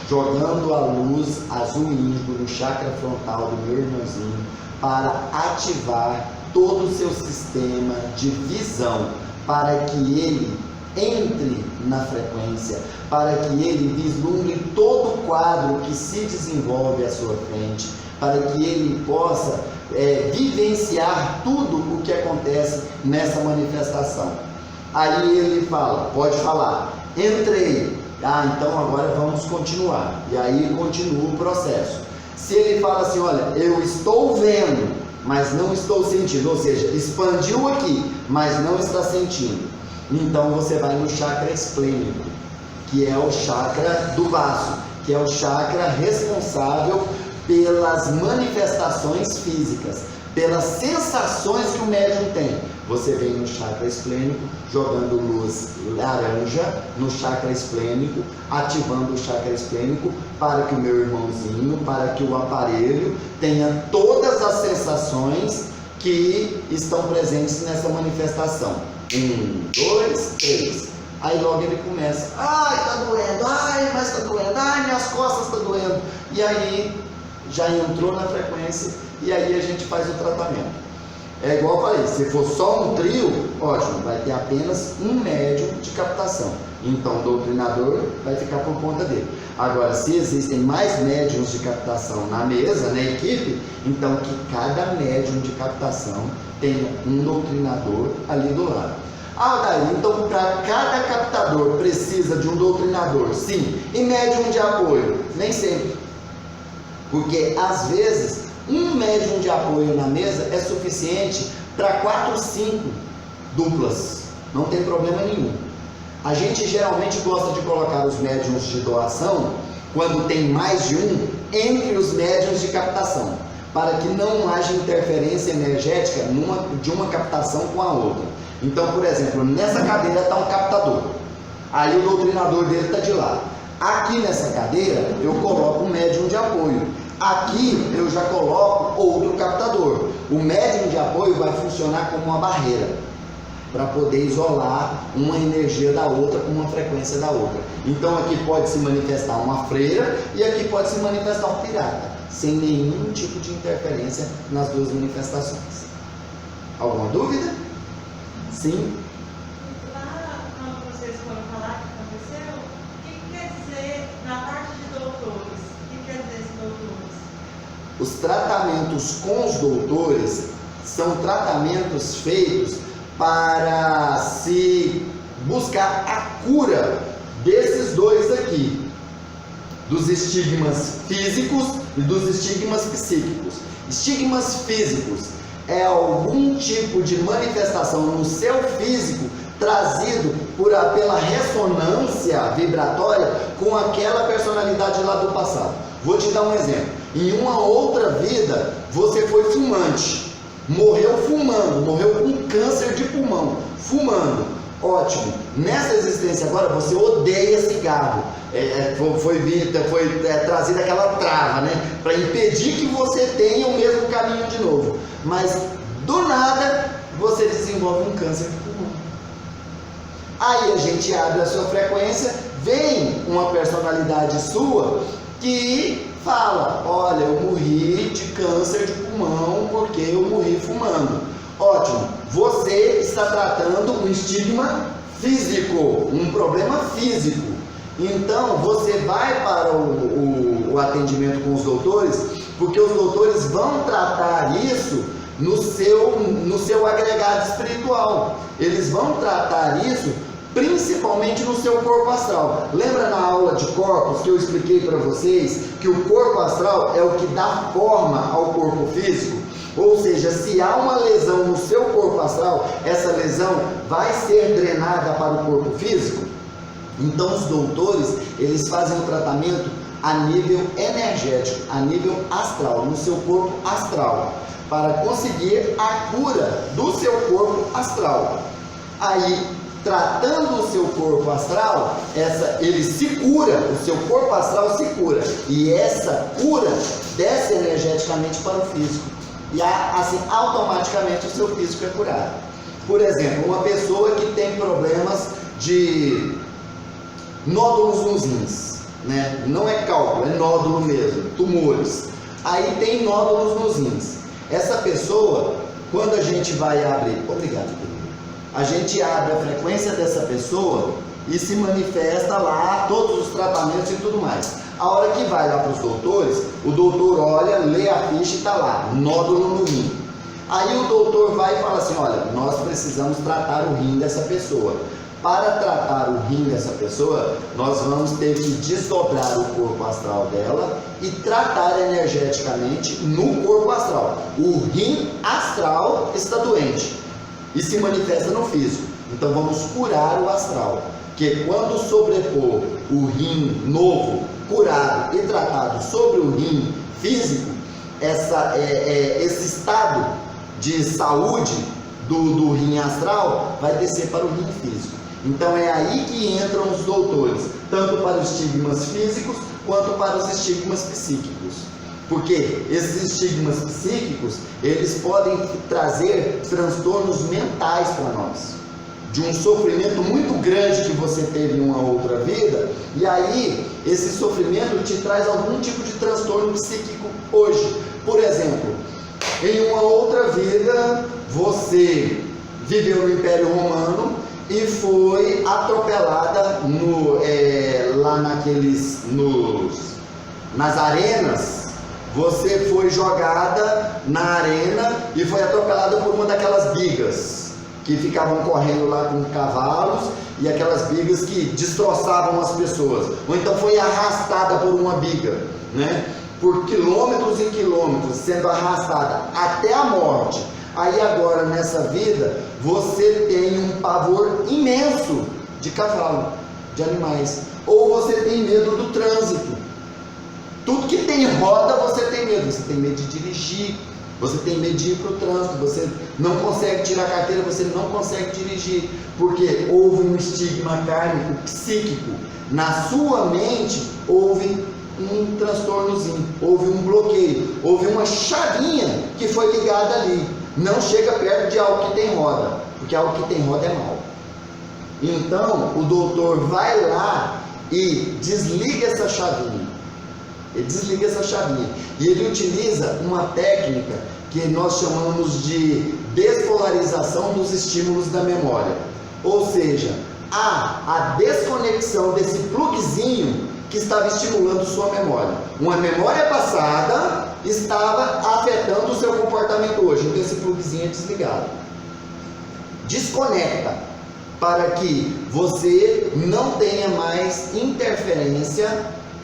jogando a luz azul índigo no chakra frontal do meu irmãozinho, para ativar todo o seu sistema de visão, para que ele entre na frequência, para que ele vislumbre todo o quadro que se desenvolve à sua frente, para que ele possa vivenciar tudo o que acontece nessa manifestação. Aí ele fala, pode falar, entrei, então agora vamos continuar, e aí continua o processo. Se ele fala assim, olha, eu estou vendo, mas não estou sentindo, ou seja, expandiu aqui, mas não está sentindo, então você vai no chakra esplênico, que é o chakra do vaso, que é o chakra responsável pelas manifestações físicas, pelas sensações que o médium tem. Você vem no chakra esplênico, jogando luz laranja no chakra esplênico, ativando o chakra esplênico, para que o meu irmãozinho, para que o aparelho tenha todas as sensações que estão presentes nessa manifestação. 1, 2, 3. Aí logo ele começa, ai, tá doendo, ai, mas tá doendo, ai, minhas costas tá doendo. E aí já entrou na frequência, e aí a gente faz o tratamento. É igual eu falei, se for só um trio, ótimo, vai ter apenas um médium de captação. Então o doutrinador vai ficar por conta dele. Agora, se existem mais médiums de captação na mesa, na equipe, então que cada médium de captação tenha um doutrinador ali do lado. Daí, então para cada captador precisa de um doutrinador, sim. E médium de apoio? Nem sempre. Porque às vezes um médium de apoio na mesa é suficiente para 4, 5 duplas, não tem problema nenhum. A gente geralmente gosta de colocar os médiums de doação, quando tem mais de um, entre os médiums de captação, para que não haja interferência energética de uma captação com a outra. Então, por exemplo, nessa cadeira está um captador, aí o doutrinador dele está de lado. Aqui nessa cadeira eu coloco um médium de apoio. Aqui eu já coloco outro captador. O médium de apoio vai funcionar como uma barreira, para poder isolar uma energia da outra com uma frequência da outra. Então aqui pode se manifestar uma freira e aqui pode se manifestar um pirata, sem nenhum tipo de interferência nas duas manifestações. Alguma dúvida? Sim? Lá, quando vocês foram falar que aconteceu, o que quer dizer na parte de doutores? O que quer dizer esses doutores? Os tratamentos com os doutores são tratamentos feitos para se buscar a cura desses dois aqui, dos estigmas físicos e dos estigmas psíquicos. Estigmas físicos é algum tipo de manifestação no seu físico trazido pela ressonância vibratória com aquela personalidade lá do passado. Vou te dar um exemplo. Em uma outra vida, você foi fumante, morreu fumando, morreu com câncer de pulmão, fumando. Ótimo. Nessa existência agora, você odeia cigarro. Foi trazida aquela trava, né? Para impedir que você tenha o mesmo caminho de novo. Mas, do nada, você desenvolve um câncer de pulmão. Aí a gente abre a sua frequência, vem uma personalidade sua que fala, olha, eu morri de câncer de pulmão porque eu morri fumando. Ótimo, você está tratando um estigma físico, um problema físico. Então você vai para o atendimento com os doutores, porque os doutores vão tratar isso no seu agregado espiritual. Eles vão tratar isso principalmente no seu corpo astral. Lembra na aula de corpos que eu expliquei para vocês que o corpo astral é o que dá forma ao corpo físico? Ou seja, se há uma lesão no seu corpo astral, essa lesão vai ser drenada para o corpo físico? Então os doutores, eles fazem o tratamento a nível energético, a nível astral, no seu corpo astral, para conseguir a cura do seu corpo astral. Aí, tratando o seu corpo astral, ele se cura, o seu corpo astral se cura, e essa cura desce energeticamente para o físico, e assim automaticamente o seu físico é curado. Por exemplo, uma pessoa que tem problemas de nódulos nos rins, né? Não é cálculo, é nódulo mesmo, tumores. Aí tem nódulos nos rins. Essa pessoa, quando a gente vai abrir, obrigado, querido. A gente abre a frequência dessa pessoa e se manifesta lá todos os tratamentos e tudo mais. A hora que vai lá para os doutores, o doutor olha, lê a ficha e está lá, nódulo no rim. Aí o doutor vai e fala assim, olha, nós precisamos tratar o rim dessa pessoa. Para tratar o rim dessa pessoa, nós vamos ter que desdobrar o corpo astral dela e tratar energeticamente no corpo astral. O rim astral está doente e se manifesta no físico. Então vamos curar o astral, que quando sobrepor o rim novo, curado e tratado sobre o rim físico, esse estado de saúde do rim astral vai descer para o rim físico. Então é aí que entram os doutores, tanto para os estigmas físicos quanto para os estigmas psíquicos. Porque esses estigmas psíquicos, eles podem trazer transtornos mentais para nós. De um sofrimento muito grande que você teve em uma outra vida, e aí esse sofrimento te traz algum tipo de transtorno psíquico hoje. Por exemplo, em uma outra vida, você viveu no Império Romano e foi atropelada lá nas arenas. Você foi jogada na arena e foi atropelada por uma daquelas bigas que ficavam correndo lá com cavalos, e aquelas bigas que destroçavam as pessoas. Ou então foi arrastada por uma biga, né? Por quilômetros e quilômetros, sendo arrastada até a morte. Aí agora nessa vida você tem um pavor imenso de cavalo, de animais, ou você tem medo do trânsito. Tudo que tem roda você tem medo. Você tem medo de dirigir, você tem medo de ir para o trânsito, você não consegue tirar a carteira, você não consegue dirigir, porque houve um estigma kármico psíquico na sua mente, houve um transtornozinho, houve um bloqueio, houve uma chavinha que foi ligada ali. Não chega perto de algo que tem roda, porque algo que tem roda é mal. Então o doutor vai lá e desliga essa chavinha. Ele desliga essa chavinha e ele utiliza uma técnica que nós chamamos de despolarização dos estímulos da memória. Ou seja, há a desconexão desse plugzinho que estava estimulando sua memória. Uma memória passada estava afetando o seu comportamento hoje. Então esse plugzinho é desligado. Desconecta para que você não tenha mais interferência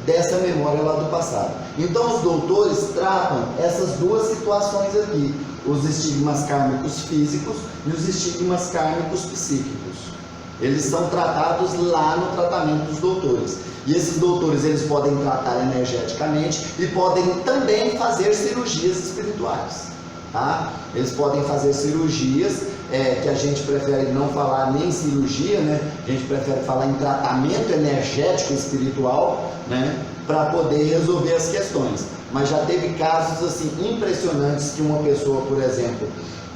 dessa memória lá do passado. Então os doutores tratam essas duas situações aqui, os estigmas kármicos físicos e os estigmas kármicos psíquicos. Eles são tratados lá no tratamento dos doutores. E esses doutores, eles podem tratar energeticamente e podem também fazer cirurgias espirituais, tá? Eles podem fazer cirurgias, que a gente prefere não falar nem cirurgia, né? A gente prefere falar em tratamento energético espiritual, né? Para poder resolver as questões. Mas já teve casos assim impressionantes que uma pessoa, por exemplo,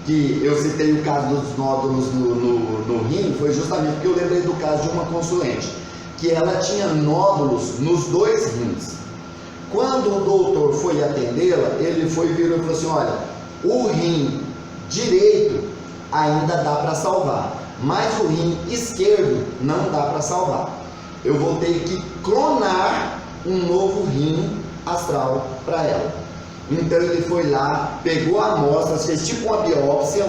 que eu citei o caso dos nódulos no rim, foi justamente porque eu lembrei do caso de uma consulente, que ela tinha nódulos nos dois rins. Quando o doutor foi atendê-la, ele virou e falou assim, olha, o rim direito ainda dá para salvar, mas o rim esquerdo não dá para salvar. Eu vou ter que clonar um novo rim astral para ela. Então ele foi lá, pegou amostras, fez tipo uma biópsia,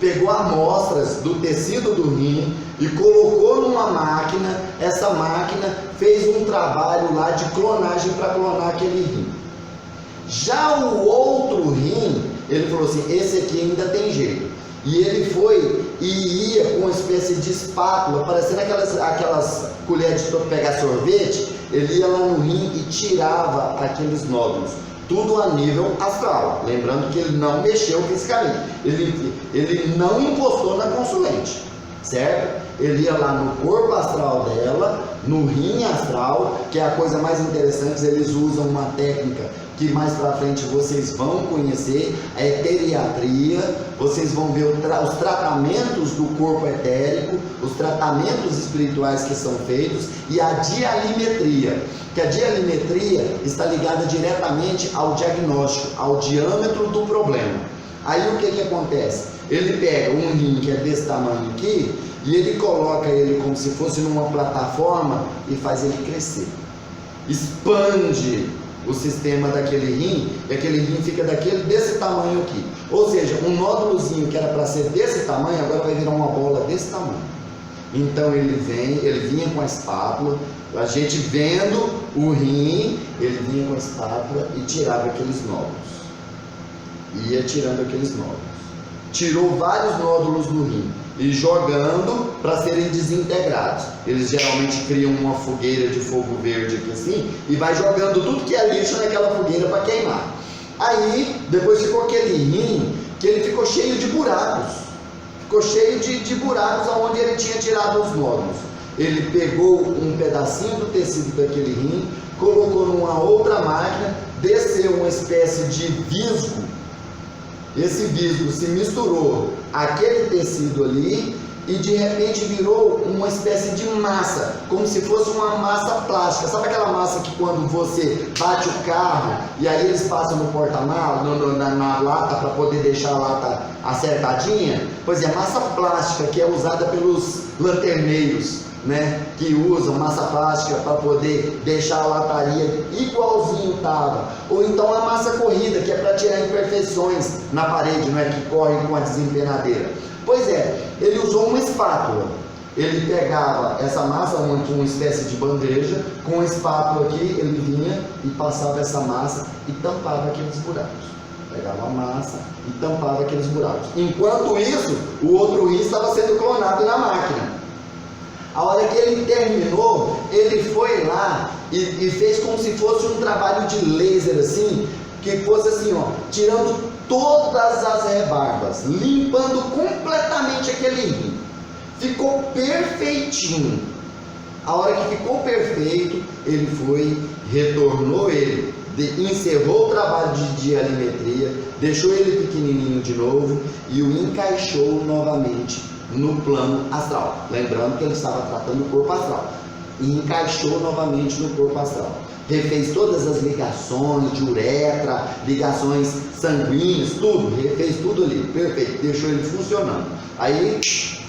pegou amostras do tecido do rim e colocou numa máquina. Essa máquina fez um trabalho lá de clonagem para clonar aquele rim. Já o outro rim, ele falou assim, esse aqui ainda tem jeito. E ele foi e ia com uma espécie de espátula, parecendo aquelas colheres de pegar sorvete. Ele ia lá no rim e tirava aqueles nódulos, tudo a nível astral. Lembrando que ele não mexeu fisicamente, ele não encostou na consulente, certo? Ele ia lá no corpo astral dela, no rim astral, que é a coisa mais interessante. Eles usam uma técnica que mais pra frente vocês vão conhecer, a eteriatria. Vocês vão ver os tratamentos do corpo etérico, os tratamentos espirituais que são feitos, e a dialimetria, que a dialimetria está ligada diretamente ao diagnóstico, ao diâmetro do problema. Aí o que acontece? Ele pega um rim que é desse tamanho aqui, e ele coloca ele como se fosse numa plataforma e faz ele crescer, expande o sistema daquele rim, e aquele rim fica desse tamanho aqui. Ou seja, um nódulozinho que era para ser desse tamanho, agora vai virar uma bola desse tamanho. Então ele vinha com a espátula, a gente vendo o rim, ele vinha com a espátula e tirava aqueles nódulos. Ia tirando aqueles nódulos. Tirou vários nódulos no rim e jogando para serem desintegrados. Eles geralmente criam uma fogueira de fogo verde aqui assim e vai jogando tudo que é lixo naquela fogueira para queimar. Aí depois ficou aquele rim que ele ficou cheio de buracos. Ficou cheio de buracos onde ele tinha tirado os nódulos. Ele pegou um pedacinho do tecido daquele rim, colocou numa outra máquina, desceu uma espécie de visgo. Esse visgo se misturou àquele tecido ali e de repente virou uma espécie de massa, como se fosse uma massa plástica. Sabe aquela massa que quando você bate o carro e aí eles passam no porta-malas, na lata, para poder deixar a lata acertadinha? Pois é, massa plástica que é usada pelos lanterneiros, né, que usam massa plástica para poder deixar a lataria igualzinho estava. Ou então a massa corrida, que é para tirar imperfeições na parede, não é, que corre com a desempenadeira. Pois é, ele usou uma espátula. Ele pegava essa massa, uma espécie de bandeja, com a espátula aqui, ele vinha e passava essa massa e tampava aqueles buracos. Pegava a massa e tampava aqueles buracos. Enquanto isso, o outro rim estava sendo clonado na máquina. A hora que ele terminou, ele foi lá e fez como se fosse um trabalho de laser assim, que fosse assim, ó, tirando todas as rebarbas, limpando completamente aquele rim. Ficou perfeitinho. A hora que ficou perfeito, ele foi, retornou ele, encerrou o trabalho de dialimetria, deixou ele pequenininho de novo e o encaixou novamente no plano astral. Lembrando que ele estava tratando o corpo astral. E encaixou novamente no corpo astral. Refez todas as ligações de uretra, ligações sanguíneas, tudo. Refez tudo ali, perfeito. Deixou ele funcionando. Aí,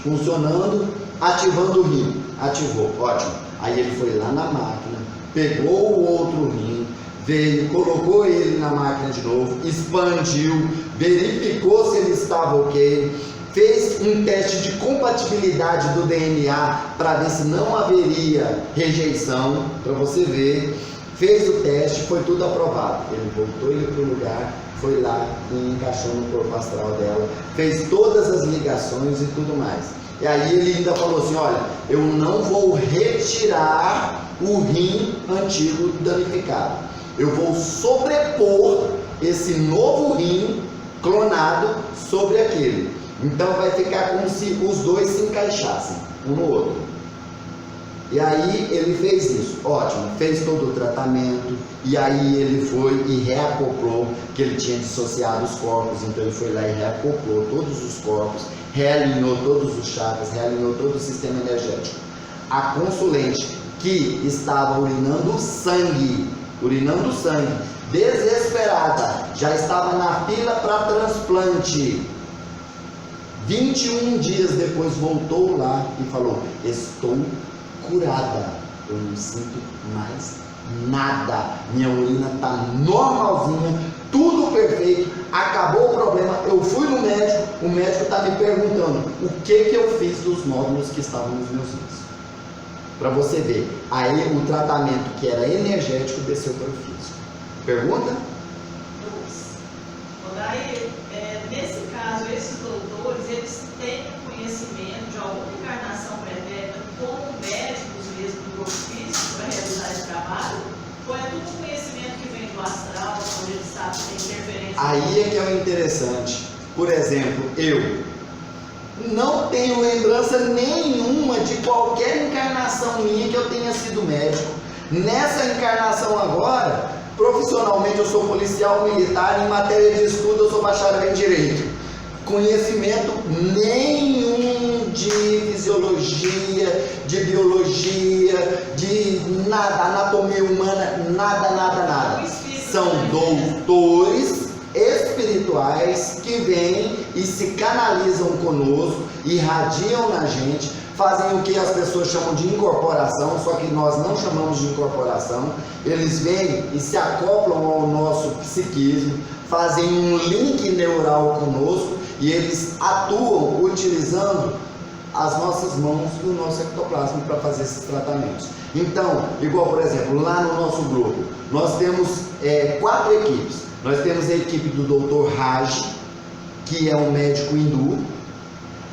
funcionando, ativando o rim. Ativou, ótimo. Aí ele foi lá na máquina, pegou o outro rim, veio, colocou ele na máquina de novo, expandiu, verificou se ele estava ok, fez um teste de compatibilidade do DNA para ver se não haveria rejeição, para você ver, fez o teste, foi tudo aprovado. Ele voltou ele para o lugar, foi lá e encaixou no corpo astral dela, fez todas as ligações e tudo mais. E aí ele ainda falou assim, olha, eu não vou retirar o rim antigo danificado, eu vou sobrepor esse novo rim clonado sobre aquele. Então vai ficar como se os dois se encaixassem um no outro. E aí ele fez isso, ótimo, fez todo o tratamento, e aí ele foi e reacoplou, que ele tinha dissociado os corpos, então ele foi lá e reacoplou todos os corpos, realinhou todos os chakras, realinhou todo o sistema energético. A consulente que estava urinando sangue, desesperada, já estava na fila para transplante. 21 dias depois voltou lá e falou, estou curada, eu não sinto mais nada, minha urina está normalzinha, tudo perfeito, acabou o problema, eu fui no médico, o médico está me perguntando o que eu fiz dos nódulos que estavam nos meus rins. Para você ver, aí o tratamento que era energético desceu para o físico. Pergunta? Daí, nesse caso, esses doutores, eles têm conhecimento de alguma encarnação pretérita como médicos mesmo do corpo físico para realizar esse trabalho? Ou é tudo conhecimento que vem do astral, onde ele sabe que tem interferência? Aí é que é o interessante. Por exemplo, eu não tenho lembrança nenhuma de qualquer encarnação minha que eu tenha sido médico. Nessa encarnação agora, profissionalmente eu sou policial militar, em matéria de estudo eu sou bacharel em Direito. Conhecimento nenhum de fisiologia, de biologia, de nada, anatomia humana, nada. São doutores espirituais que vêm e se canalizam conosco, irradiam na gente, fazem o que as pessoas chamam de incorporação, só que nós não chamamos de incorporação. Eles vêm e se acoplam ao nosso psiquismo, fazem um link neural conosco e eles atuam utilizando as nossas mãos e o nosso ectoplasma para fazer esses tratamentos. Então, igual por exemplo, lá no nosso grupo, nós temos 4 equipes. Nós temos a equipe do Dr. Raj, que é um médico hindu.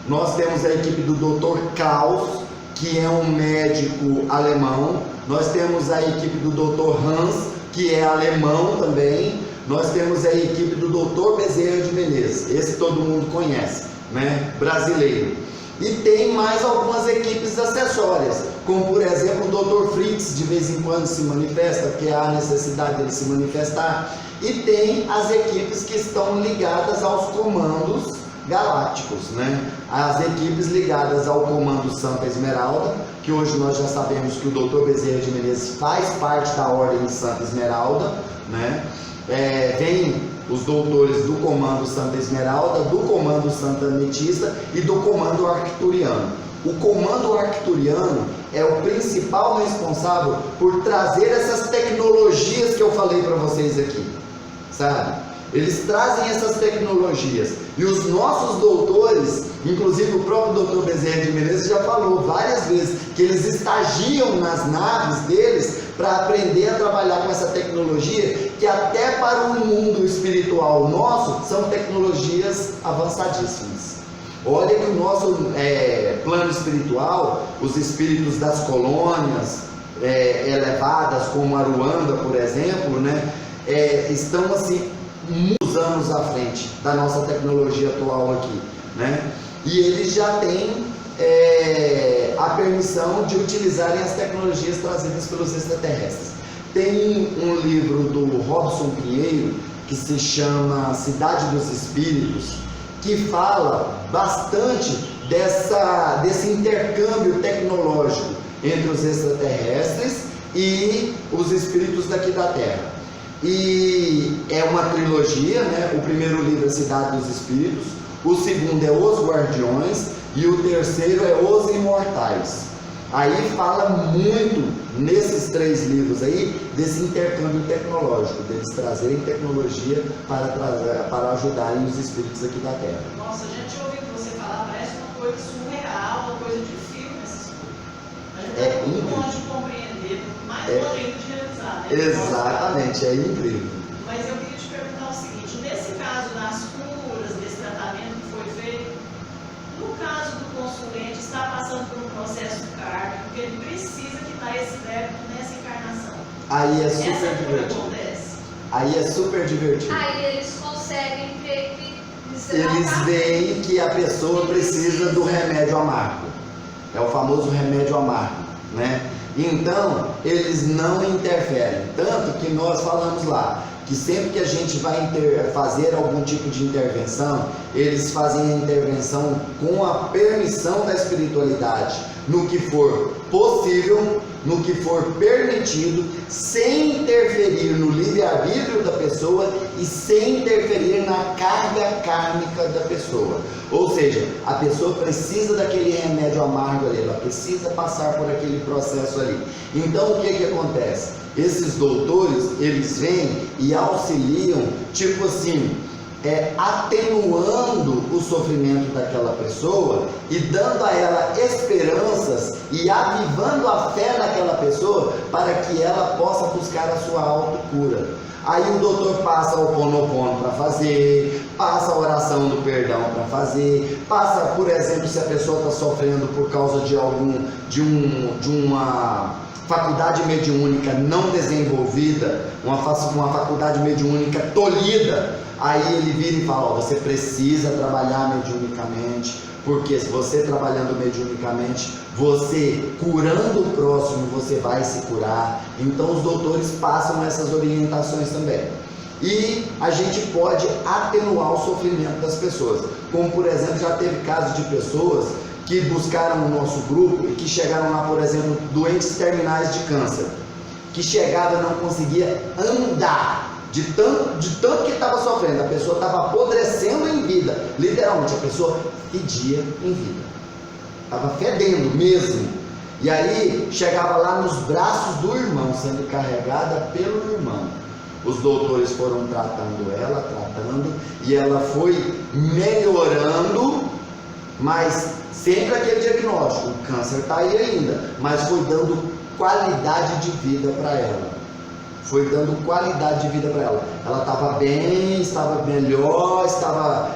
Nós temos a equipe do Dr. Klaus, que é um médico alemão. Nós temos a equipe do Dr. Hans, que é alemão também. Nós temos a equipe do Dr. Bezerra de Menezes, esse todo mundo conhece, né? Brasileiro. E tem mais algumas equipes acessórias, como por exemplo o Dr. Fritz, de vez em quando se manifesta, porque há necessidade dele se manifestar. E tem as equipes que estão ligadas aos comandos galácticos, né? As equipes ligadas ao comando Santa Esmeralda, que hoje nós já sabemos que o Dr. Bezerra de Menezes faz parte da Ordem Santa Esmeralda, né? Vem os doutores do comando Santa Esmeralda, do comando Santa Ametista e do comando Arcturiano. O comando Arcturiano é o principal responsável por trazer essas tecnologias que eu falei para vocês aqui, sabe? Eles trazem essas tecnologias e os nossos doutores, inclusive o próprio doutor Bezerra de Menezes já falou várias vezes que eles estagiam nas naves deles para aprender a trabalhar com essa tecnologia, que até para o mundo espiritual nosso são tecnologias avançadíssimas. Olha que o nosso plano espiritual, os espíritos das colônias elevadas, como Aruanda, por exemplo, né, estão assim muitos anos à frente da nossa tecnologia atual aqui, né? E eles já têm a permissão de utilizarem as tecnologias trazidas pelos extraterrestres. Tem um livro do Robson Pinheiro que se chama Cidade dos Espíritos, que fala bastante desse intercâmbio tecnológico entre os extraterrestres e os espíritos daqui da Terra. E é uma trilogia, né? O primeiro livro é Cidade dos Espíritos, o segundo é Os Guardiões e o terceiro é Os Imortais. Aí fala muito nesses 3 livros aí desse intercâmbio tecnológico, deles trazerem tecnologia para ajudarem os espíritos aqui da Terra. Nossa, a gente ouvindo você falar, parece uma coisa surreal, uma coisa de filme essas coisas. A gente está muito longe de compreender, mais longe ainda de realizar, né? Exatamente, é incrível. Mas eu queria te perguntar o seguinte, nesse caso das curas, desse tratamento que foi feito, no caso do consulente está passando por um processo kármico, que ele precisa quitar esse débito nessa encarnação. Aí é super Essa cura divertido. acontece. Aí é super divertido. Aí eles conseguem ver que Eles veem que a pessoa precisa do remédio amargo. É o famoso remédio amargo, né? Então, eles não interferem. Tanto que nós falamos lá, que sempre que a gente vai fazer algum tipo de intervenção, eles fazem a intervenção com a permissão da espiritualidade, no que for possível, no que for permitido, sem interferir no livre-arbítrio da pessoa e sem interferir na carga kármica da pessoa. Ou seja, a pessoa precisa daquele remédio amargo ali, ela precisa passar por aquele processo ali. Então o que acontece? Esses doutores, eles vêm e auxiliam, tipo assim, atenuando o sofrimento daquela pessoa e dando a ela esperanças e avivando a fé naquela pessoa para que ela possa buscar a sua autocura. Aí o doutor passa o Ho'oponopono para fazer, passa a oração do perdão para fazer, passa, por exemplo, se a pessoa está sofrendo por causa de uma faculdade mediúnica não desenvolvida, uma faculdade mediúnica tolhida, aí ele vira e fala, ó, você precisa trabalhar mediunicamente, porque se você trabalhando mediunicamente, você curando o próximo, você vai se curar. Então os doutores passam essas orientações também. E a gente pode atenuar o sofrimento das pessoas. Como por exemplo, já teve casos de pessoas que buscaram o nosso grupo e que chegaram lá, por exemplo, doentes terminais de câncer, que chegava e não conseguia andar, de tanto que estava sofrendo, a pessoa estava apodrecendo em vida, literalmente, a pessoa fedia em vida, estava fedendo mesmo, e aí chegava lá nos braços do irmão, sendo carregada pelo irmão. Os doutores foram tratando ela, e ela foi melhorando, mas sempre aquele diagnóstico, o câncer está aí ainda, mas foi dando qualidade de vida para ela. Foi dando qualidade de vida para ela. Ela estava bem, estava melhor, estava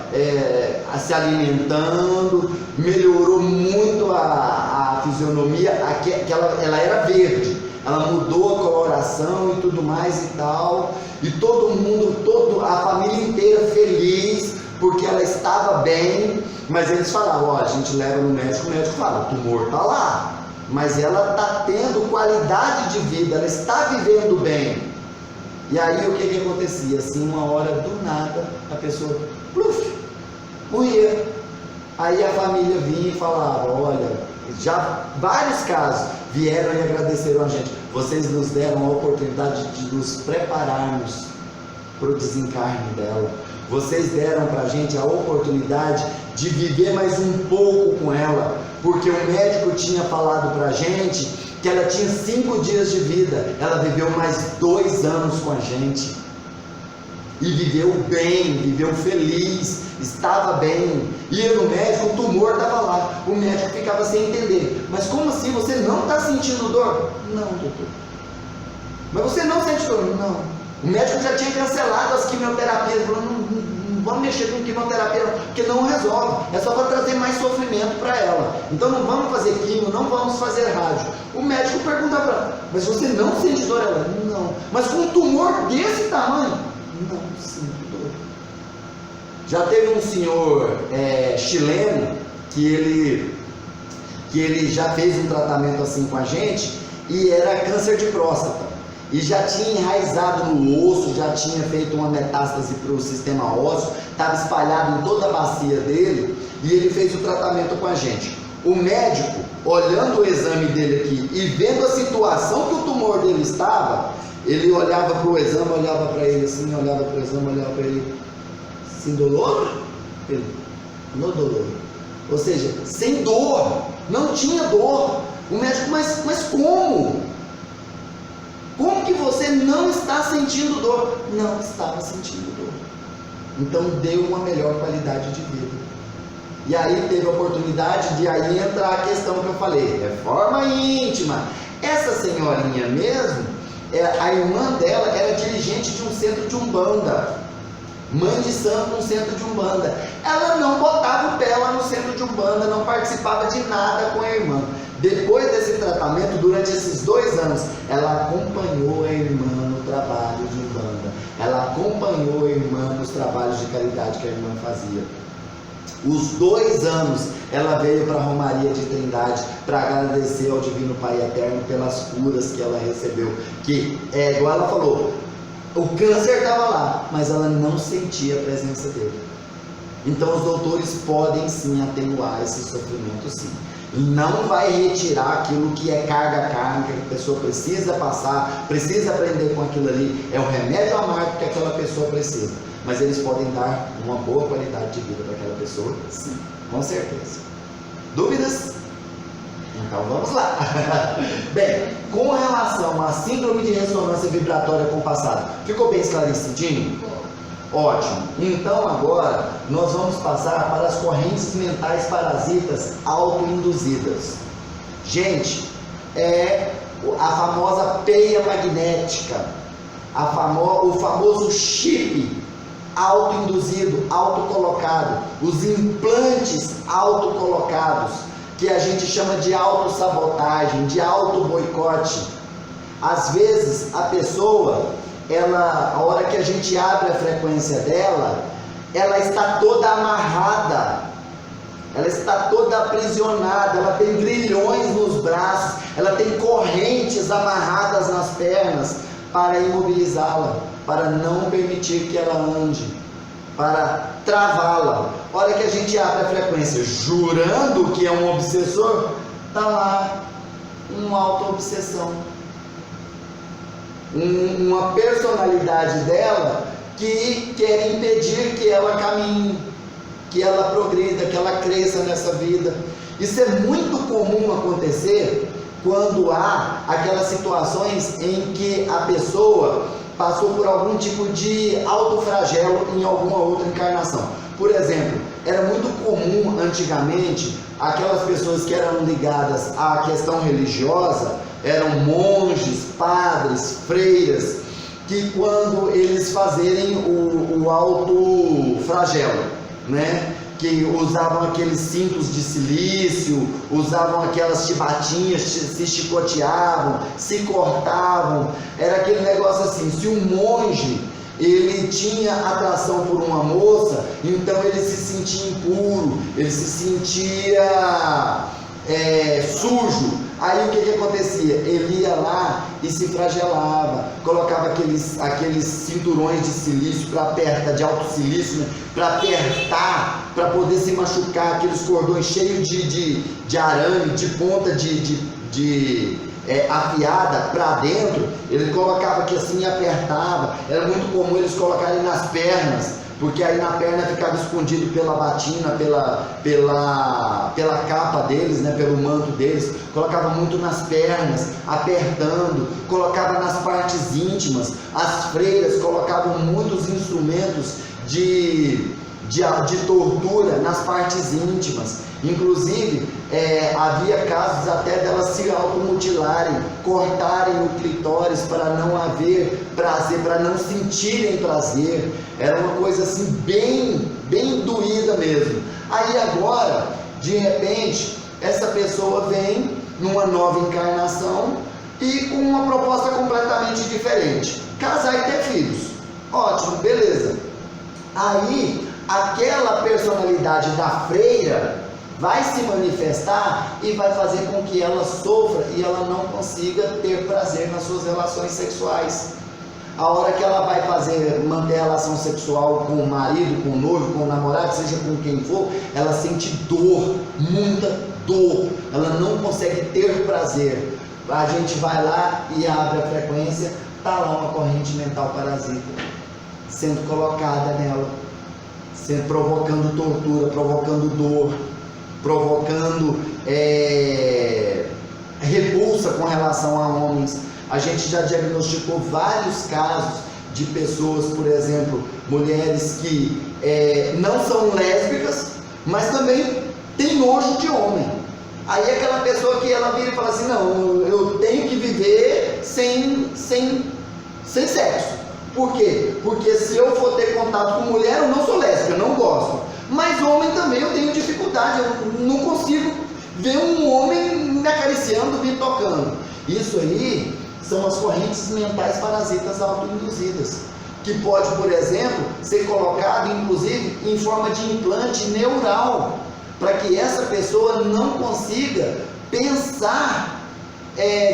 se alimentando, melhorou muito a fisionomia, ela era verde, ela mudou a coloração e tudo mais e tal, e todo mundo, a família inteira feliz, porque ela estava bem, mas eles falavam, ó, a gente leva no médico, o médico fala, o tumor está lá, mas ela está tendo qualidade de vida, ela está vivendo bem. E aí o que acontecia? Assim, uma hora do nada, a pessoa, pluf, morria. Aí a família vinha e falava, olha, já vários casos vieram e agradeceram a gente, vocês nos deram a oportunidade de nos prepararmos para o desencarne dela. Vocês deram para a gente a oportunidade de viver mais um pouco com ela, porque o médico tinha falado para a gente que ela tinha 5 dias de vida, ela viveu mais 2 anos com a gente, e viveu bem, viveu feliz, estava bem, ia no médico, o tumor estava lá, o médico ficava sem entender, mas como assim, você não está sentindo dor? Não, doutor. Mas você não sente dor? Não. O médico já tinha cancelado as quimioterapias, falou, não vamos mexer com quimioterapia, porque não resolve, é só para trazer mais sofrimento para ela. Então não vamos fazer quimio, não vamos fazer rádio. O médico pergunta para ela, mas você não sente dor? Ela, não. Mas com um tumor desse tamanho? Não sinto dor. Já teve um senhor chileno que ele já fez um tratamento assim com a gente, e era câncer de próstata. E já tinha enraizado no osso, já tinha feito uma metástase para o sistema ósseo, estava espalhado em toda a bacia dele, e ele fez o tratamento com a gente. O médico, olhando o exame dele aqui e vendo a situação que o tumor dele estava, ele olhava para o exame, olhava para ele assim, olhava para o exame, olhava para ele, sem dolor? Ele, no dolor. Ou seja, sem dor, não tinha dor. O médico, mas como? Como que você não está sentindo dor? Não estava sentindo dor. Então deu uma melhor qualidade de vida. E aí teve a oportunidade de aí entrar a questão que eu falei, reforma íntima. Essa senhorinha mesmo, a irmã dela era dirigente de um centro de Umbanda, mãe de santo num centro de Umbanda. Ela não botava o pé lá no centro de Umbanda, não participava de nada com a irmã. Depois desse tratamento, durante esses 2 anos, ela acompanhou a irmã no trabalho de Umbanda, ela acompanhou a irmã nos trabalhos de caridade que a irmã fazia. Os 2 anos ela veio para a Romaria de Trindade para agradecer ao Divino Pai Eterno pelas curas que ela recebeu, que igual ela falou, o câncer estava lá, mas ela não sentia a presença dele. Então os doutores podem sim atenuar esse sofrimento sim. Não vai retirar aquilo que é carga kármica, que a pessoa precisa passar, precisa aprender com aquilo ali, é o remédio amargo que aquela pessoa precisa, mas eles podem dar uma boa qualidade de vida para aquela pessoa, sim, com certeza. Dúvidas? Então vamos lá. Bem, com relação à síndrome de ressonância vibratória compassada, ficou bem esclarecidinho? Ótimo. Então agora nós vamos passar para as correntes mentais parasitas autoinduzidas. Gente, é a famosa peia magnética. o famoso chip auto-induzido, auto-colocado, os implantes auto-colocados, que a gente chama de auto-sabotagem, de auto-boicote. Às vezes a pessoa, a hora que a gente abre a frequência dela, ela está toda amarrada, ela está toda aprisionada, ela tem grilhões nos braços, ela tem correntes amarradas nas pernas para imobilizá-la, para não permitir que ela ande, para travá-la. A hora que a gente abre a frequência jurando que é um obsessor, está lá uma auto-obsessão, uma personalidade dela que quer impedir que ela caminhe, que ela progrida, que ela cresça nessa vida. Isso é muito comum acontecer quando há aquelas situações em que a pessoa passou por algum tipo de autoflagelo em alguma outra encarnação. Por exemplo, era muito comum antigamente aquelas pessoas que eram ligadas à questão religiosa, eram monges, padres, freiras, que quando eles fazerem o autoflagelo, né? Que usavam aqueles cintos de silício, usavam aquelas chibatinhas, se chicoteavam, se cortavam. Era aquele negócio assim, se um monge ele tinha atração por uma moça, então ele se sentia impuro, ele se sentia sujo. Aí o que acontecia? Ele ia lá e se flagelava, colocava aqueles cinturões de silício para apertar, de alto silício, né? Para apertar, para poder se machucar, aqueles cordões cheios de arame, de ponta afiada para dentro. Ele colocava aqui assim e apertava. Era muito comum eles colocarem nas pernas, porque aí na perna ficava escondido pela batina, pela capa deles, né, pelo manto deles. Colocava muito nas pernas, apertando, colocava nas partes íntimas. As freiras colocavam muitos instrumentos de tortura nas partes íntimas. Inclusive, havia casos até delas se automutilarem, cortarem o clitóris para não haver prazer, para não sentirem prazer. Era uma coisa assim bem doída mesmo. Aí agora, de repente, essa pessoa vem numa nova encarnação e com uma proposta completamente diferente: casar e ter filhos. Ótimo, beleza. Aí aquela personalidade da freira vai se manifestar e vai fazer com que ela sofra e ela não consiga ter prazer nas suas relações sexuais. A hora que ela vai manter relação sexual com o marido, com o noivo, com o namorado, seja com quem for, ela sente dor, muita dor, ela não consegue ter prazer. A gente vai lá e abre a frequência, está lá uma corrente mental parasita sendo colocada nela, provocando tortura, provocando dor, provocando repulsa com relação a homens. A gente já diagnosticou vários casos de pessoas, por exemplo, mulheres que não são lésbicas, mas também tem nojo de homem. Aí aquela pessoa que ela vira e fala assim: não, eu tenho que viver sem sexo. Por quê? Porque se eu for ter contato com mulher, eu não sou lésbica, eu não gosto. Mas homem também eu tenho dificuldade, eu não consigo ver um homem me acariciando, me tocando. Isso aí são as correntes mentais parasitas autoinduzidas, que pode, por exemplo, ser colocado inclusive em forma de implante neural, para que essa pessoa não consiga pensar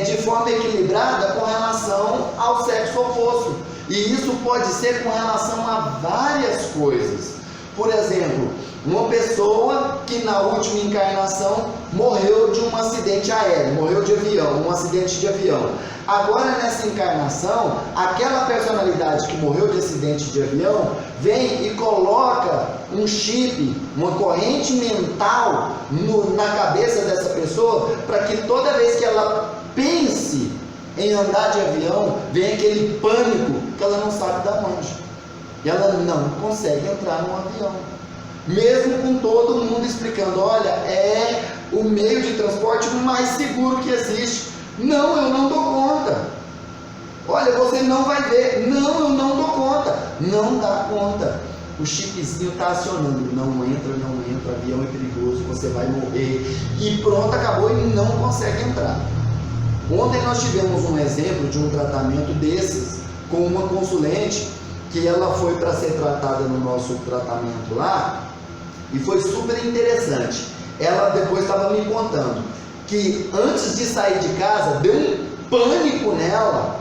de forma equilibrada com relação ao sexo oposto. E isso pode ser com relação a várias coisas. Por exemplo, uma pessoa que na última encarnação morreu de um acidente aéreo, morreu de avião, um acidente de avião. Agora nessa encarnação, aquela personalidade que morreu de acidente de avião vem e coloca um chip, uma corrente mental na cabeça dessa pessoa, para que toda vez que ela pense em andar de avião, vem aquele pânico que ela não sabe da onde. E ela não consegue entrar num avião. Mesmo com todo mundo explicando: olha, é o meio de transporte mais seguro que existe. Não, eu não dou conta. Olha, você não vai ver. Não, eu não dou conta. Não dá conta. O chipzinho está acionando. Não entra, avião é perigoso, você vai morrer. E pronto, acabou e não consegue entrar. Ontem nós tivemos um exemplo de um tratamento desses com uma consulente que ela foi para ser tratada no nosso tratamento lá e foi super interessante. Ela depois estava me contando que antes de sair de casa deu um pânico nela,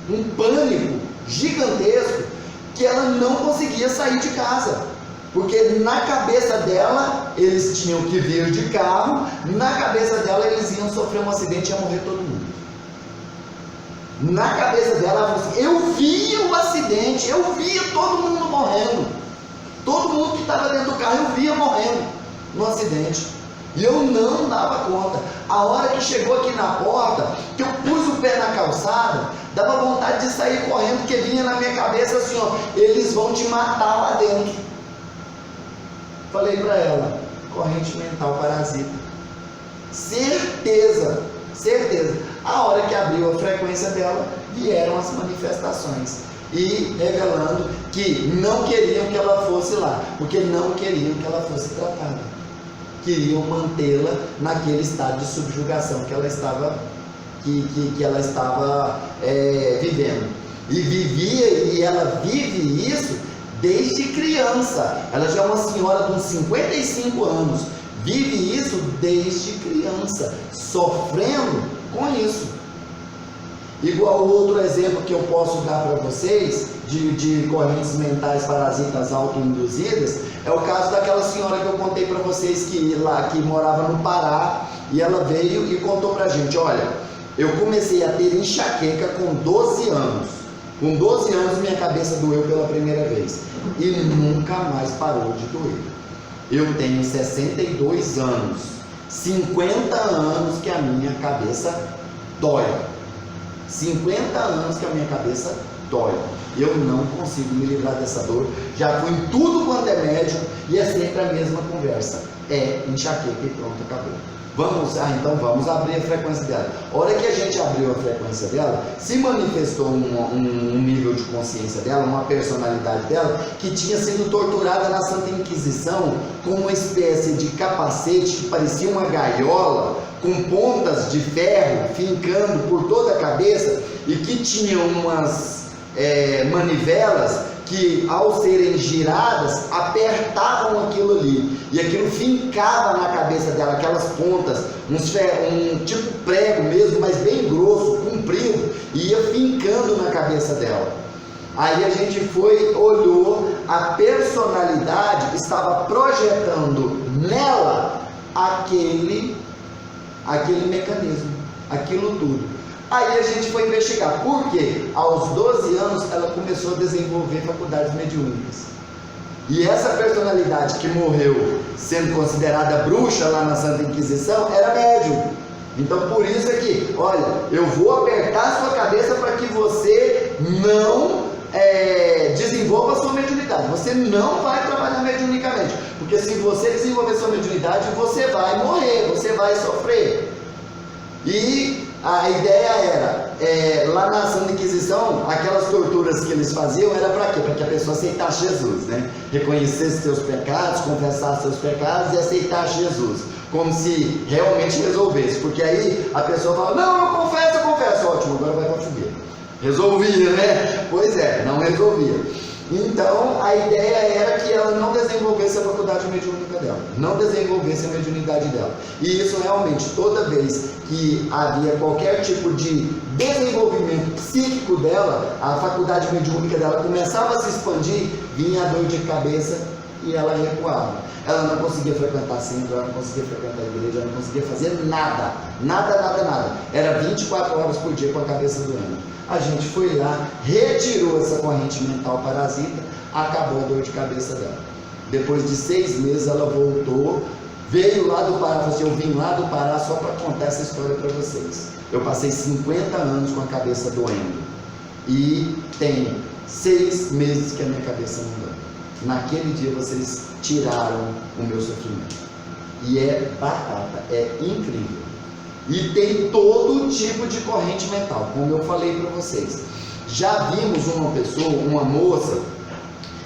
um pânico gigantesco, que ela não conseguia sair de casa, porque na cabeça dela eles tinham que vir de carro, na cabeça dela eles iam sofrer um acidente e ia morrer todo mundo. Na cabeça dela, ela falou assim, eu via o acidente, eu via todo mundo morrendo, todo mundo que estava dentro do carro eu via morrendo no acidente, e eu não dava conta. A hora que chegou aqui na porta, que eu pus o pé na calçada, dava vontade de sair correndo, porque vinha na minha cabeça assim, ó, eles vão te matar lá dentro. Falei para ela, corrente mental parasita. Certeza. A hora que abriu a frequência dela, vieram as manifestações. E revelando que não queriam que ela fosse lá, porque não queriam que ela fosse tratada. Queriam mantê-la naquele estado de subjugação que ela estava, que ela estava vivendo. E ela vive isso desde criança. Ela já é uma senhora de uns 55 anos. Vive isso desde criança, sofrendo com isso. Igual outro exemplo que eu posso dar para vocês, de correntes mentais parasitas autoinduzidas, é o caso daquela senhora que eu contei para vocês que morava no Pará, e ela veio e contou para a gente, olha, eu comecei a ter enxaqueca com 12 anos. Com 12 anos minha cabeça doeu pela primeira vez, e nunca mais parou de doer. Eu tenho 62 anos, 50 anos que a minha cabeça dói. 50 anos que a minha cabeça dói. Eu não consigo me livrar dessa dor. Já fui em tudo quanto é médico e é sempre a mesma conversa. É enxaqueca e pronto, acabou. Então vamos abrir a frequência dela. A hora que a gente abriu a frequência dela, se manifestou um nível de consciência dela, uma personalidade dela, que tinha sido torturada na Santa Inquisição com uma espécie de capacete que parecia uma gaiola, com pontas de ferro fincando por toda a cabeça, e que tinha umas manivelas que, ao serem giradas, apertavam aquilo ali, e aquilo fincava na cabeça dela, aquelas pontas, um tipo prego mesmo, mas bem grosso, comprido, e ia fincando na cabeça dela. Aí a gente olhou, a personalidade estava projetando nela aquele mecanismo, aquilo tudo. Aí a gente foi investigar, porque aos 12 anos ela começou a desenvolver faculdades mediúnicas. E essa personalidade que morreu sendo considerada bruxa lá na Santa Inquisição era médium. Então por isso é que, olha, eu vou apertar a sua cabeça para que você não desenvolva a sua mediunidade. Você não vai trabalhar mediunicamente, porque se você desenvolver sua mediunidade, você vai morrer, você vai sofrer. E a ideia era, lá na Santa Inquisição, aquelas torturas que eles faziam era para quê? Para que a pessoa aceitasse Jesus, né? Reconhecesse seus pecados, confessasse seus pecados e aceitasse Jesus, como se realmente resolvesse, porque aí a pessoa fala, não, eu confesso, ótimo, agora vai para a fogueira. Resolvia, né? Pois é, não resolvia. Então a ideia era que ela não desenvolvesse a faculdade mediúnica dela, não desenvolvesse a mediunidade dela. E isso realmente, toda vez que havia qualquer tipo de desenvolvimento psíquico dela, a faculdade mediúnica dela começava a se expandir, vinha a dor de cabeça e ela recuava. Ela não conseguia frequentar centro, ela não conseguia frequentar a igreja, ela não conseguia fazer nada. Era 24 horas por dia com a cabeça doendo. A gente foi lá, retirou essa corrente mental parasita, acabou a dor de cabeça dela. Depois de 6 meses ela voltou, veio lá do Pará, falou assim, eu vim lá do Pará só para contar essa história para vocês. Eu passei 50 anos com a cabeça doendo e tem 6 meses que a minha cabeça não dói. Naquele dia vocês tiraram o meu sofrimento. E é batata, é incrível. E tem todo tipo de corrente mental, como eu falei para vocês. Já vimos uma pessoa, uma moça,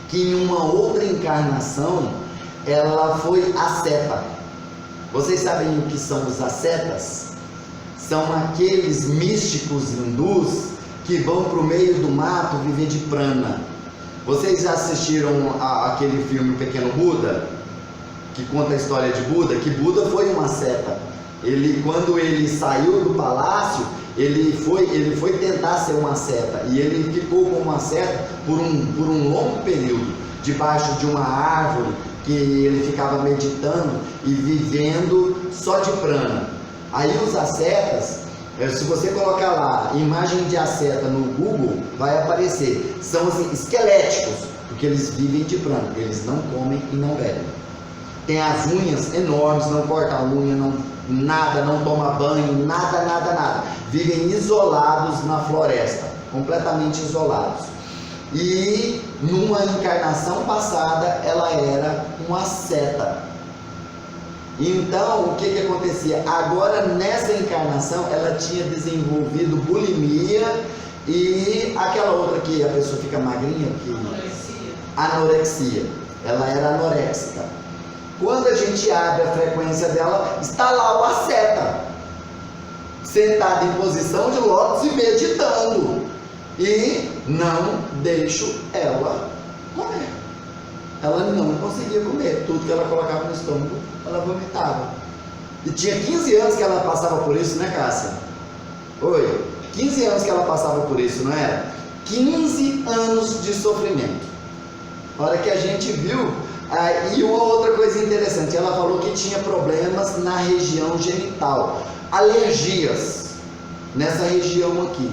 que em uma outra encarnação, ela foi asceta. Vocês sabem o que são os ascetas? São aqueles místicos hindus que vão para o meio do mato viver de prana. Vocês já assistiram aquele filme O Pequeno Buda? Que conta a história de Buda? Que Buda foi uma asceta. Quando ele saiu do palácio, ele foi tentar ser uma asceta. E ele ficou como uma asceta por um longo período, debaixo de uma árvore, que ele ficava meditando e vivendo só de prana. Aí os ascetas, se você colocar lá imagem de asceta no Google, vai aparecer. São assim, esqueléticos, porque eles vivem de prana, eles não comem e não bebem. Tem as unhas enormes, não corta a unha, não toma banho, nada. Vivem isolados na floresta, completamente isolados. E numa encarnação passada ela era uma asceta. Então o que acontecia? Agora nessa encarnação ela tinha desenvolvido bulimia e aquela outra que a pessoa fica magrinha, anorexia. Ela era anoréxica. Quando a gente abre a frequência dela, está lá o asceta, sentado em posição de lótus e meditando. E não deixo ela comer. Ela não conseguia comer. Tudo que ela colocava no estômago, ela vomitava. E tinha 15 anos que ela passava por isso, né, Cássia? Oi? 15 anos que ela passava por isso, não era? 15 anos de sofrimento. A hora que a gente viu. E uma outra coisa interessante, ela falou que tinha problemas na região genital, alergias nessa região aqui.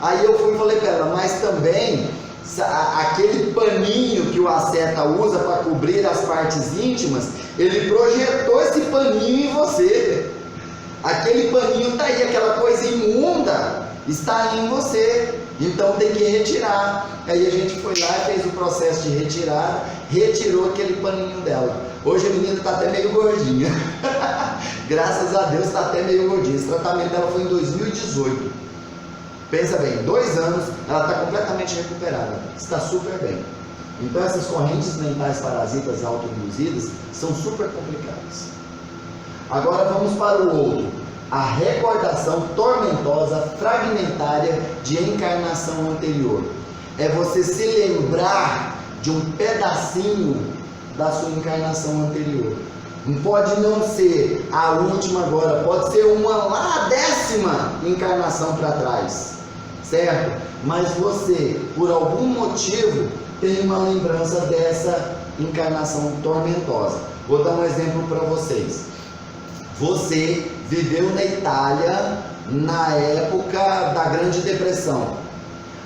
Aí eu fui e falei para ela, mas também aquele paninho que o asceta usa para cobrir as partes íntimas, ele projetou esse paninho em você. Aquele paninho está aí, aquela coisa imunda está aí em você. Então tem que retirar. Aí a gente foi lá e fez o processo de retirada, retirou aquele paninho dela. Hoje a menina está até meio gordinha. Graças a Deus está até meio gordinha. Esse tratamento dela foi em 2018. Pensa bem, 2 anos, ela está completamente recuperada. Está super bem. Então essas correntes mentais parasitas autoinduzidas são super complicadas. Agora vamos para o outro. A recordação tormentosa, fragmentária de encarnação anterior. É você se lembrar de um pedacinho da sua encarnação anterior. Pode não ser a última agora, pode ser uma lá 10ª encarnação para trás, certo? Mas você, por algum motivo, tem uma lembrança dessa encarnação tormentosa. Vou dar um exemplo para vocês. Você viveu na Itália na época da Grande Depressão.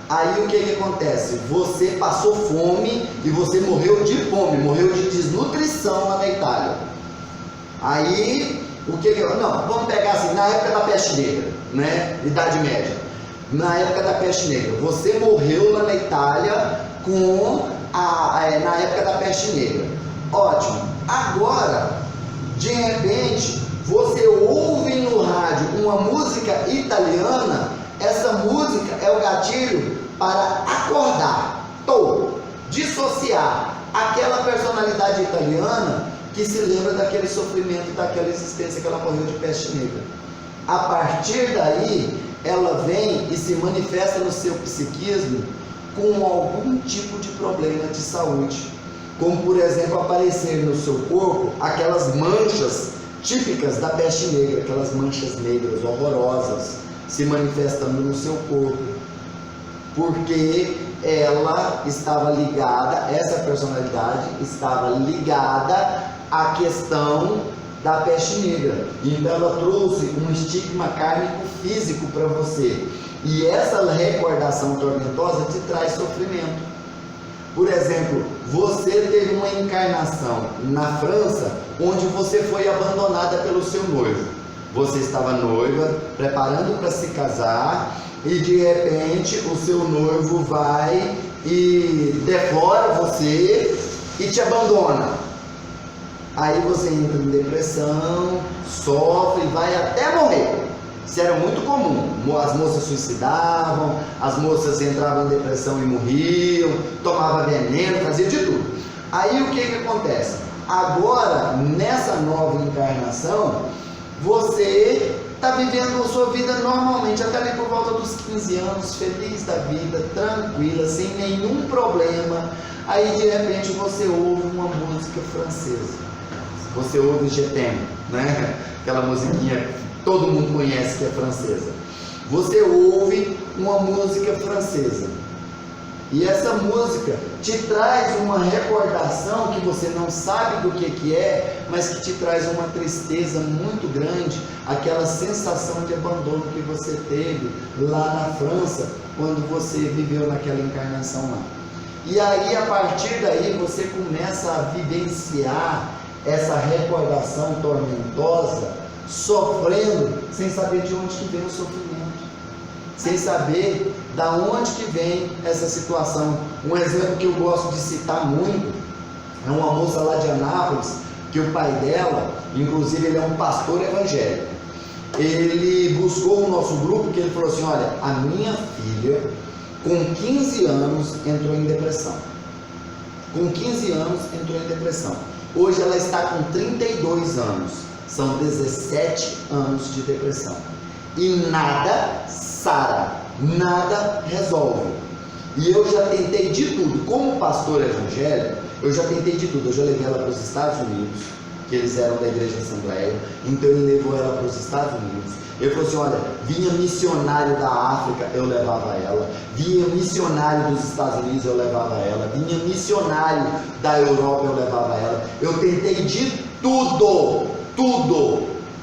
Aí o que acontece? Você passou fome e você morreu de fome, morreu de desnutrição lá na Itália. Aí, não, vamos pegar assim, na época da peste negra, né? Idade Média. Na época da peste negra, você morreu lá na Itália na época da peste negra. Ótimo. Agora, de repente, você ouve no rádio uma música italiana, essa música é o gatilho para acordar, dissociar aquela personalidade italiana que se lembra daquele sofrimento, daquela existência que ela morreu de peste negra. A partir daí, ela vem e se manifesta no seu psiquismo com algum tipo de problema de saúde, como por exemplo aparecer no seu corpo aquelas manchas típicas da peste negra, aquelas manchas negras horrorosas se manifestando no seu corpo, porque ela estava ligada, essa personalidade estava ligada à questão da peste negra. Então ela trouxe um estigma kármico físico para você, e essa recordação tormentosa te traz sofrimento. Por exemplo, você teve uma encarnação na França onde você foi abandonada pelo seu noivo. Você estava noiva, preparando para se casar, e de repente o seu noivo vai e deflora você e te abandona. Aí você entra em depressão, sofre e vai até morrer. Isso era muito comum. As moças suicidavam, as moças entravam em depressão e morriam, tomavam veneno, fazia de tudo. Aí o que acontece? Agora, nessa nova encarnação, você está vivendo a sua vida normalmente, até ali por volta dos 15 anos, feliz da vida, tranquila, sem nenhum problema. Aí de repente você ouve uma música francesa. Você ouve Je t'aime, né? Aquela musiquinha que todo mundo conhece que é francesa. Você ouve uma música francesa. E essa música te traz uma recordação que você não sabe do que é, mas que te traz uma tristeza muito grande, aquela sensação de abandono que você teve lá na França, quando você viveu naquela encarnação lá. E aí, a partir daí, você começa a vivenciar essa recordação tormentosa, sofrendo, sem saber de onde que vem o sofrimento, sem saber da onde que vem essa situação. Um exemplo que eu gosto de citar muito é uma moça lá de Anápolis, que o pai dela, inclusive ele é um pastor evangélico, ele buscou o nosso grupo, porque ele falou assim: olha, a minha filha com 15 anos entrou em depressão. Com 15 anos entrou em depressão. Hoje ela está com 32 anos. São 17 anos de depressão. E nada sara, nada resolve. E eu já tentei de tudo. Como pastor evangélico, eu já tentei de tudo. Eu já levei ela para os Estados Unidos, que eles eram da Igreja Assembleia. Então ele levou ela para os Estados Unidos. Ele falou assim: olha, vinha missionário da África, eu levava ela. Vinha missionário dos Estados Unidos, eu levava ela. Vinha missionário da Europa, eu levava ela. Eu tentei de tudo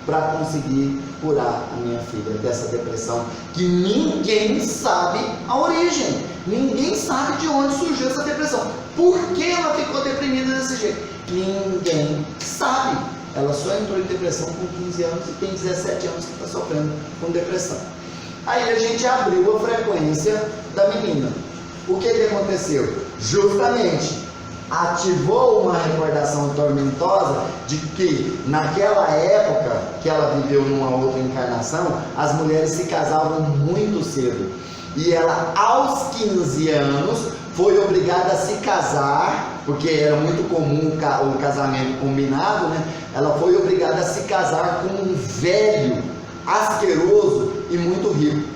para conseguir curar a minha filha dessa depressão, que ninguém sabe a origem, ninguém sabe de onde surgiu essa depressão, por que ela ficou deprimida desse jeito, ninguém sabe. Ela só entrou em depressão com 15 anos e tem 17 anos que está sofrendo com depressão. Aí a gente abriu a frequência da menina. O que aconteceu? Justamente ativou uma recordação tormentosa de que naquela época que ela viveu numa outra encarnação, as mulheres se casavam muito cedo. E ela, aos 15 anos, foi obrigada a se casar, porque era muito comum o casamento combinado, né? Ela foi obrigada a se casar com um velho, asqueroso e muito rico.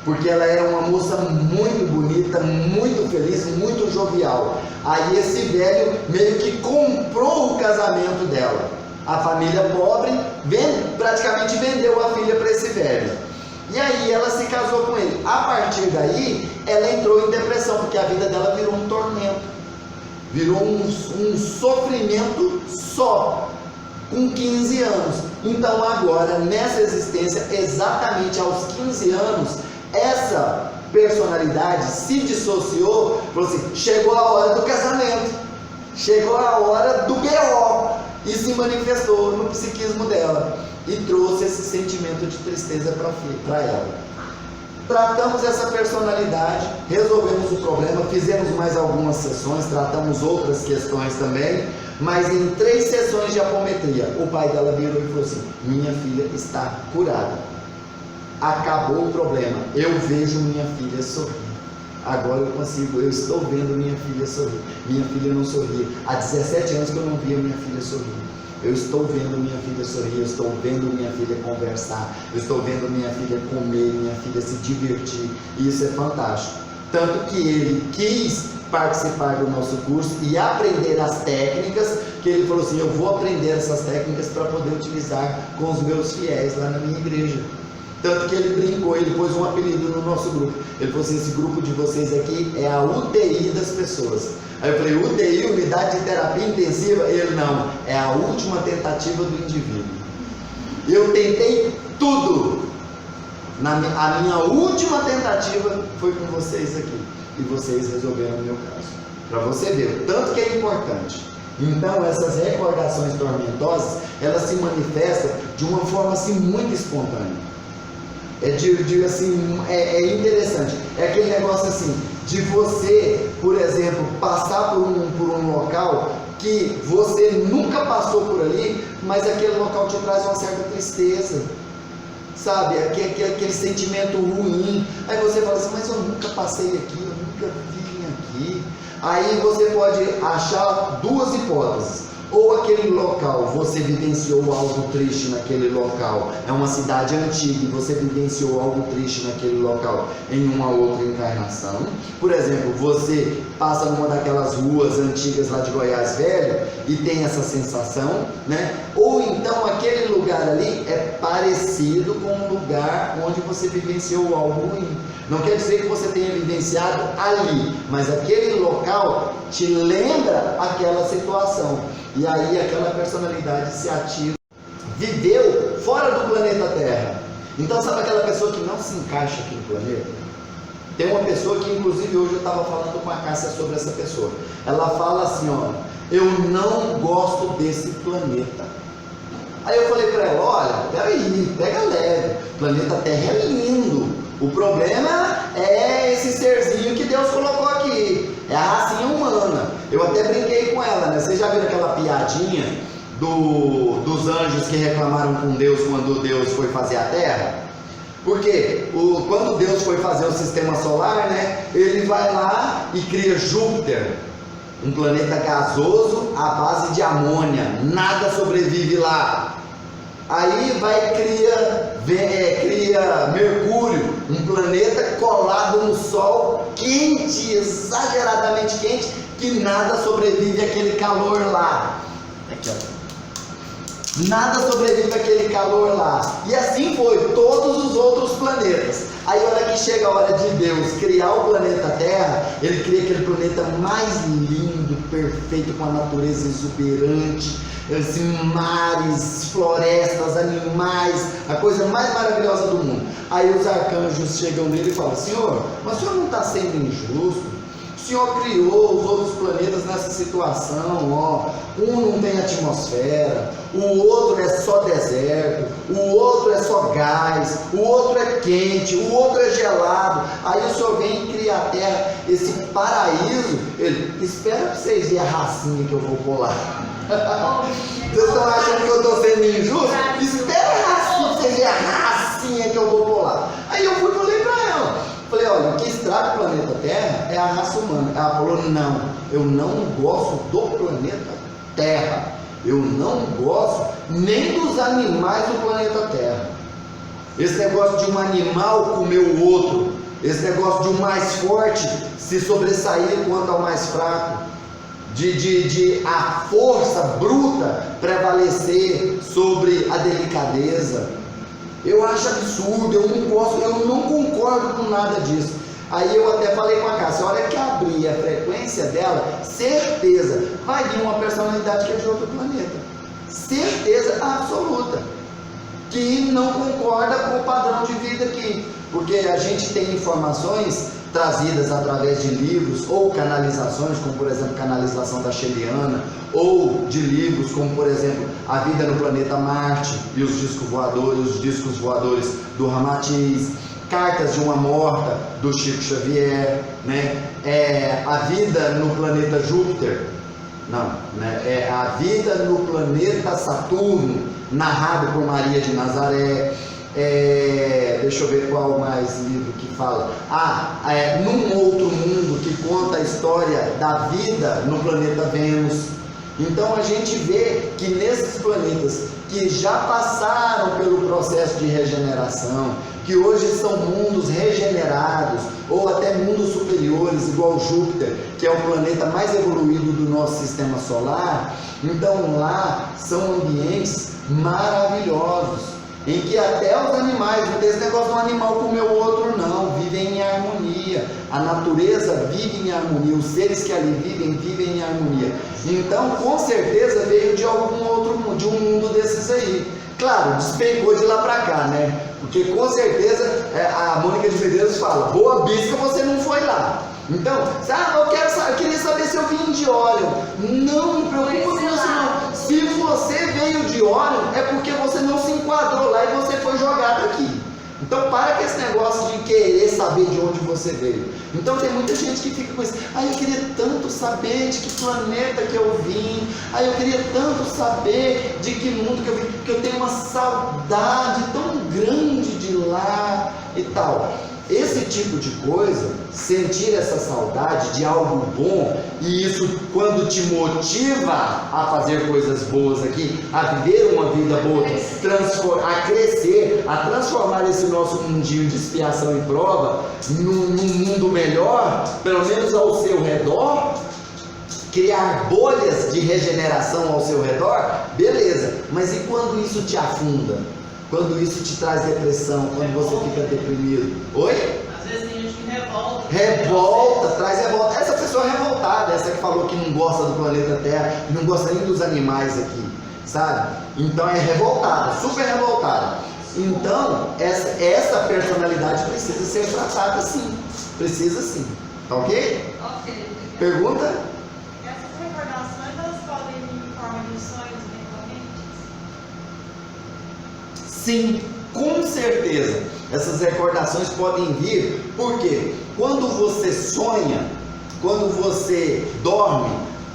Porque ela era uma moça muito bonita, muito feliz, muito jovial. Aí esse velho meio que comprou o casamento dela. A família pobre praticamente vendeu a filha para esse velho. E aí ela se casou com ele. A partir daí, ela entrou em depressão, porque a vida dela virou um tormento. Virou um sofrimento só, com 15 anos. Então agora, nessa existência, exatamente aos 15 anos, essa personalidade se dissociou, falou assim: chegou a hora do casamento, chegou a hora do BO, e se manifestou no psiquismo dela, e trouxe esse sentimento de tristeza para ela. Tratamos essa personalidade, resolvemos o problema, fizemos mais algumas sessões, tratamos outras questões também, mas em 3 sessões de apometria, o pai dela virou e falou assim: minha filha está curada. Acabou o problema, eu vejo minha filha sorrir. Agora eu estou vendo minha filha sorrir. Minha filha não sorria. Há 17 anos que eu não via minha filha sorrir. Eu estou vendo minha filha sorrir, eu estou vendo minha filha conversar, eu estou vendo minha filha comer, minha filha se divertir. E isso é fantástico. Tanto que ele quis participar do nosso curso e aprender as técnicas, que ele falou assim: eu vou aprender essas técnicas para poder utilizar com os meus fiéis lá na minha igreja. Tanto que ele brincou, ele pôs um apelido no nosso grupo. Ele falou assim: esse grupo de vocês aqui é a UTI das pessoas. Aí eu falei: UTI, unidade de terapia intensiva? Ele: não, é a última tentativa do indivíduo. Eu tentei tudo. A minha última tentativa foi com vocês aqui. E vocês resolveram o meu caso. Para você ver, tanto que é importante. Então essas recordações tormentosas, elas se manifestam de uma forma assim muito espontânea. É interessante. É aquele negócio assim, de você, por exemplo, passar por um local que você nunca passou por ali, mas aquele local te traz uma certa tristeza. sabe? Aquele sentimento ruim. Aí você fala assim, mas eu nunca passei aqui, eu nunca vim aqui. Aí você pode achar duas hipóteses. Ou aquele local, você vivenciou algo triste naquele local, é uma cidade antiga e você vivenciou algo triste naquele local em uma outra encarnação. Por exemplo, você passa numa daquelas ruas antigas lá de Goiás Velho e tem essa sensação, né? Ou então aquele lugar ali é parecido com um lugar onde você vivenciou algo ruim. Não quer dizer que você tenha vivenciado ali, mas aquele local te lembra aquela situação. E aí aquela personalidade se ativa. Viveu fora do planeta Terra. Então sabe aquela pessoa que não se encaixa aqui no planeta? Tem uma pessoa que inclusive hoje eu estava falando com a Cássia sobre essa pessoa. Ela fala assim, ó, eu não gosto desse planeta. Aí eu falei para ela, olha, peraí, pega leve, o planeta Terra é lindo. O problema é esse serzinho que Deus colocou aqui, é a racinha humana. Eu até brinquei com ela, né? Vocês já viram aquela piadinha dos anjos que reclamaram com Deus quando Deus foi fazer a Terra? Porque quando Deus foi fazer o sistema solar, né? Ele vai lá e cria Júpiter, um planeta gasoso à base de amônia, nada sobrevive lá. Aí vai cria Mercúrio, um planeta colado no Sol, quente, exageradamente quente, que nada sobrevive àquele calor lá. Aqui, ó. Nada sobrevive àquele calor lá. E assim foi todos os outros planetas. Aí a hora que chega a hora de Deus criar o planeta Terra, Ele cria aquele planeta mais lindo, perfeito, com a natureza exuberante, assim, mares, florestas, animais, a coisa mais maravilhosa do mundo. Aí os arcanjos chegam nele e falam, Senhor, mas o Senhor não está sendo injusto? O Senhor criou os outros planetas nessa situação, ó. Um não tem atmosfera, o outro é só deserto, o outro é só gás, o outro é quente, o outro é gelado. Aí o Senhor vem e cria a Terra, esse paraíso. Ele, espera para vocês verem a racinha que eu vou pular. Vocês estão achando que eu estou sendo injusto? Espera a racinha para vocês verem a racinha que eu vou pular. Aí eu fui e falei para ela. Falei, olha, o que estraga o planeta Terra é a raça humana. Ela falou, não, eu não gosto do planeta Terra. Eu não gosto nem dos animais do planeta Terra. Esse negócio de um animal comer o outro, esse negócio de um mais forte se sobressair quanto ao mais fraco, de a força bruta prevalecer sobre a delicadeza. Eu acho absurdo, eu não gosto, eu não concordo com nada disso. Aí eu até falei com a Cássia, a hora que abrir a frequência dela, certeza, vai vir uma personalidade que é de outro planeta. Certeza absoluta. Que não concorda com o padrão de vida aqui. Porque a gente tem informações trazidas através de livros ou canalizações, como por exemplo canalização da Sheliana, ou de livros como por exemplo A Vida no Planeta Marte e os discos voadores do Ramatiz, Cartas de uma Morta do Chico Xavier, né? A Vida no Planeta Júpiter, não, né? A Vida no Planeta Saturno, narrado por Maria de Nazaré. Deixa eu ver qual mais livro que fala. Num Outro Mundo, que conta a história da vida no planeta Vênus. Então a gente vê que nesses planetas que já passaram pelo processo de regeneração, que hoje são mundos regenerados, ou até mundos superiores, igual Júpiter, que é o planeta mais evoluído do nosso sistema solar, então lá são ambientes maravilhosos, em que até os animais, não tem esse negócio de um animal comer o outro, não, vivem em harmonia. A natureza vive em harmonia, os seres que ali vivem em harmonia. Então, com certeza, veio de algum outro mundo, de um mundo desses aí. Claro, despencou de lá pra cá, né? Porque com certeza a Mônica de Medeiros fala, boa bisca, você não foi lá. Então, eu queria saber se eu vim de Órion. Não me preocupe com isso não. Se você veio de Órion, é porque você não se enquadrou lá e você foi jogado aqui. Então para com esse negócio de querer saber de onde você veio. Então tem muita gente que fica com isso. Eu queria tanto saber de que planeta que eu vim. Eu queria tanto saber de que mundo que eu vim. Porque eu tenho uma saudade tão grande de lá e tal. Esse tipo de coisa, sentir essa saudade de algo bom, e isso quando te motiva a fazer coisas boas aqui, a viver uma vida boa, a crescer, a transformar esse nosso mundinho de expiação e prova num mundo melhor, pelo menos ao seu redor, criar bolhas de regeneração ao seu redor, beleza, mas e quando isso te afunda? Quando isso te traz depressão, quando você fica deprimido? Oi? Às vezes tem gente que revolta. Revolta, traz revolta. Essa pessoa é revoltada, essa que falou que não gosta do planeta Terra, não gosta nem dos animais aqui, sabe? Então é revoltada, super revoltada. Então, essa personalidade precisa ser tratada sim. Precisa sim. Tá ok? Ok. Pergunta? Essas recordações, elas podem vir em forma de sonhos recorrentes? Sim, com certeza. Essas recordações podem vir, porque quando você sonha, quando você dorme,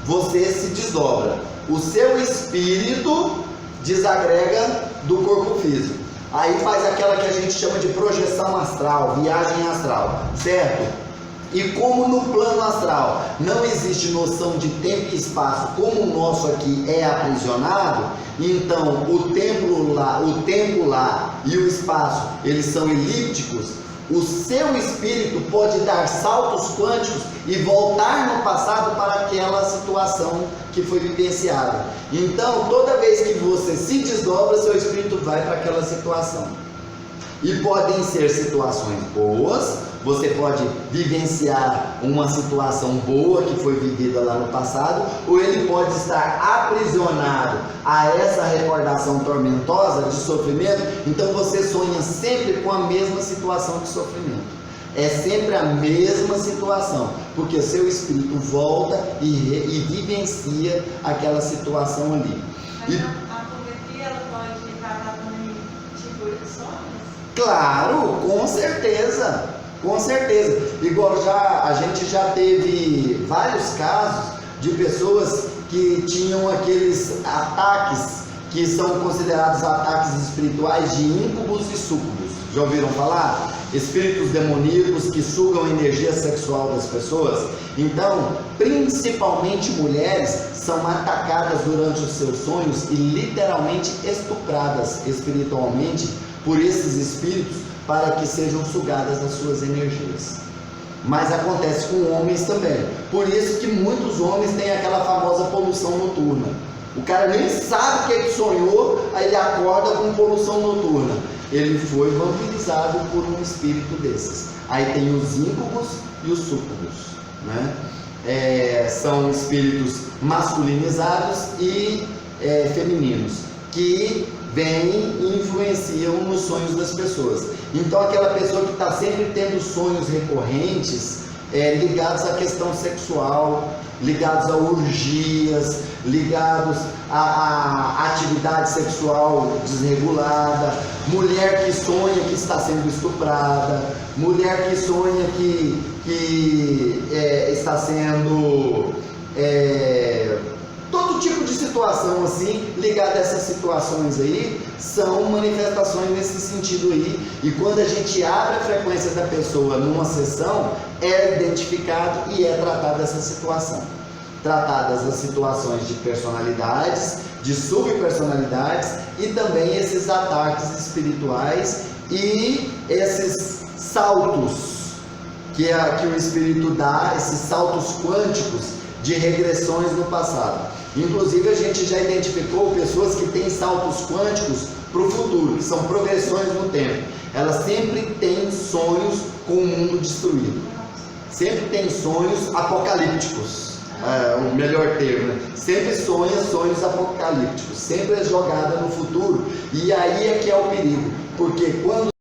você se desdobra. O seu espírito desagrega do corpo físico. Aí faz aquela que a gente chama de projeção astral, viagem astral, certo? E como no plano astral não existe noção de tempo e espaço, como o nosso aqui é aprisionado, então o tempo lá e o espaço, eles são elípticos. O seu espírito pode dar saltos quânticos e voltar no passado para aquela situação que foi vivenciada. Então, toda vez que você se desdobra, seu espírito vai para aquela situação. E podem ser situações boas, você pode vivenciar uma situação boa que foi vivida lá no passado, ou ele pode estar aprisionado a essa recordação tormentosa de sofrimento. Então você sonha sempre com a mesma situação de sofrimento. É sempre a mesma situação, porque seu espírito volta e vivencia aquela situação ali. Mas a apometria, ela pode acabar também tipo de sonhos? Claro, com certeza. Com certeza. Igual a gente já teve vários casos de pessoas que tinham aqueles ataques que são considerados ataques espirituais de íncubos e súcubos. Já ouviram falar? Espíritos demoníacos que sugam a energia sexual das pessoas. Então, principalmente mulheres são atacadas durante os seus sonhos e literalmente estupradas espiritualmente por esses espíritos para que sejam sugadas as suas energias. Mas acontece com homens também. Por isso que muitos homens têm aquela famosa poluição noturna. O cara nem sabe o que sonhou, aí ele acorda com poluição noturna. Ele foi vampirizado por um espírito desses. Aí tem os íncubos e os súcubos, né? São espíritos masculinizados e femininos, que vêm e influenciam nos sonhos das pessoas. Então aquela pessoa que está sempre tendo sonhos recorrentes, ligados à questão sexual, ligados a orgias, ligados a atividade sexual desregulada, mulher que sonha que está sendo estuprada, mulher que sonha que está sendo todo tipo de situação assim, ligada a essas situações aí, são manifestações nesse sentido aí. E quando a gente abre a frequência da pessoa numa sessão, é identificado e é tratada essa situação. Tratadas as situações de personalidades, de subpersonalidades e também esses ataques espirituais e esses saltos que o espírito dá, esses saltos quânticos de regressões no passado. Inclusive a gente já identificou pessoas que têm saltos quânticos para o futuro, que são progressões no tempo. Elas sempre têm sonhos com o mundo destruído, sempre têm sonhos apocalípticos, o melhor termo, né? Sempre sonha sonhos apocalípticos, sempre é jogada no futuro. E aí é que é o perigo, porque quando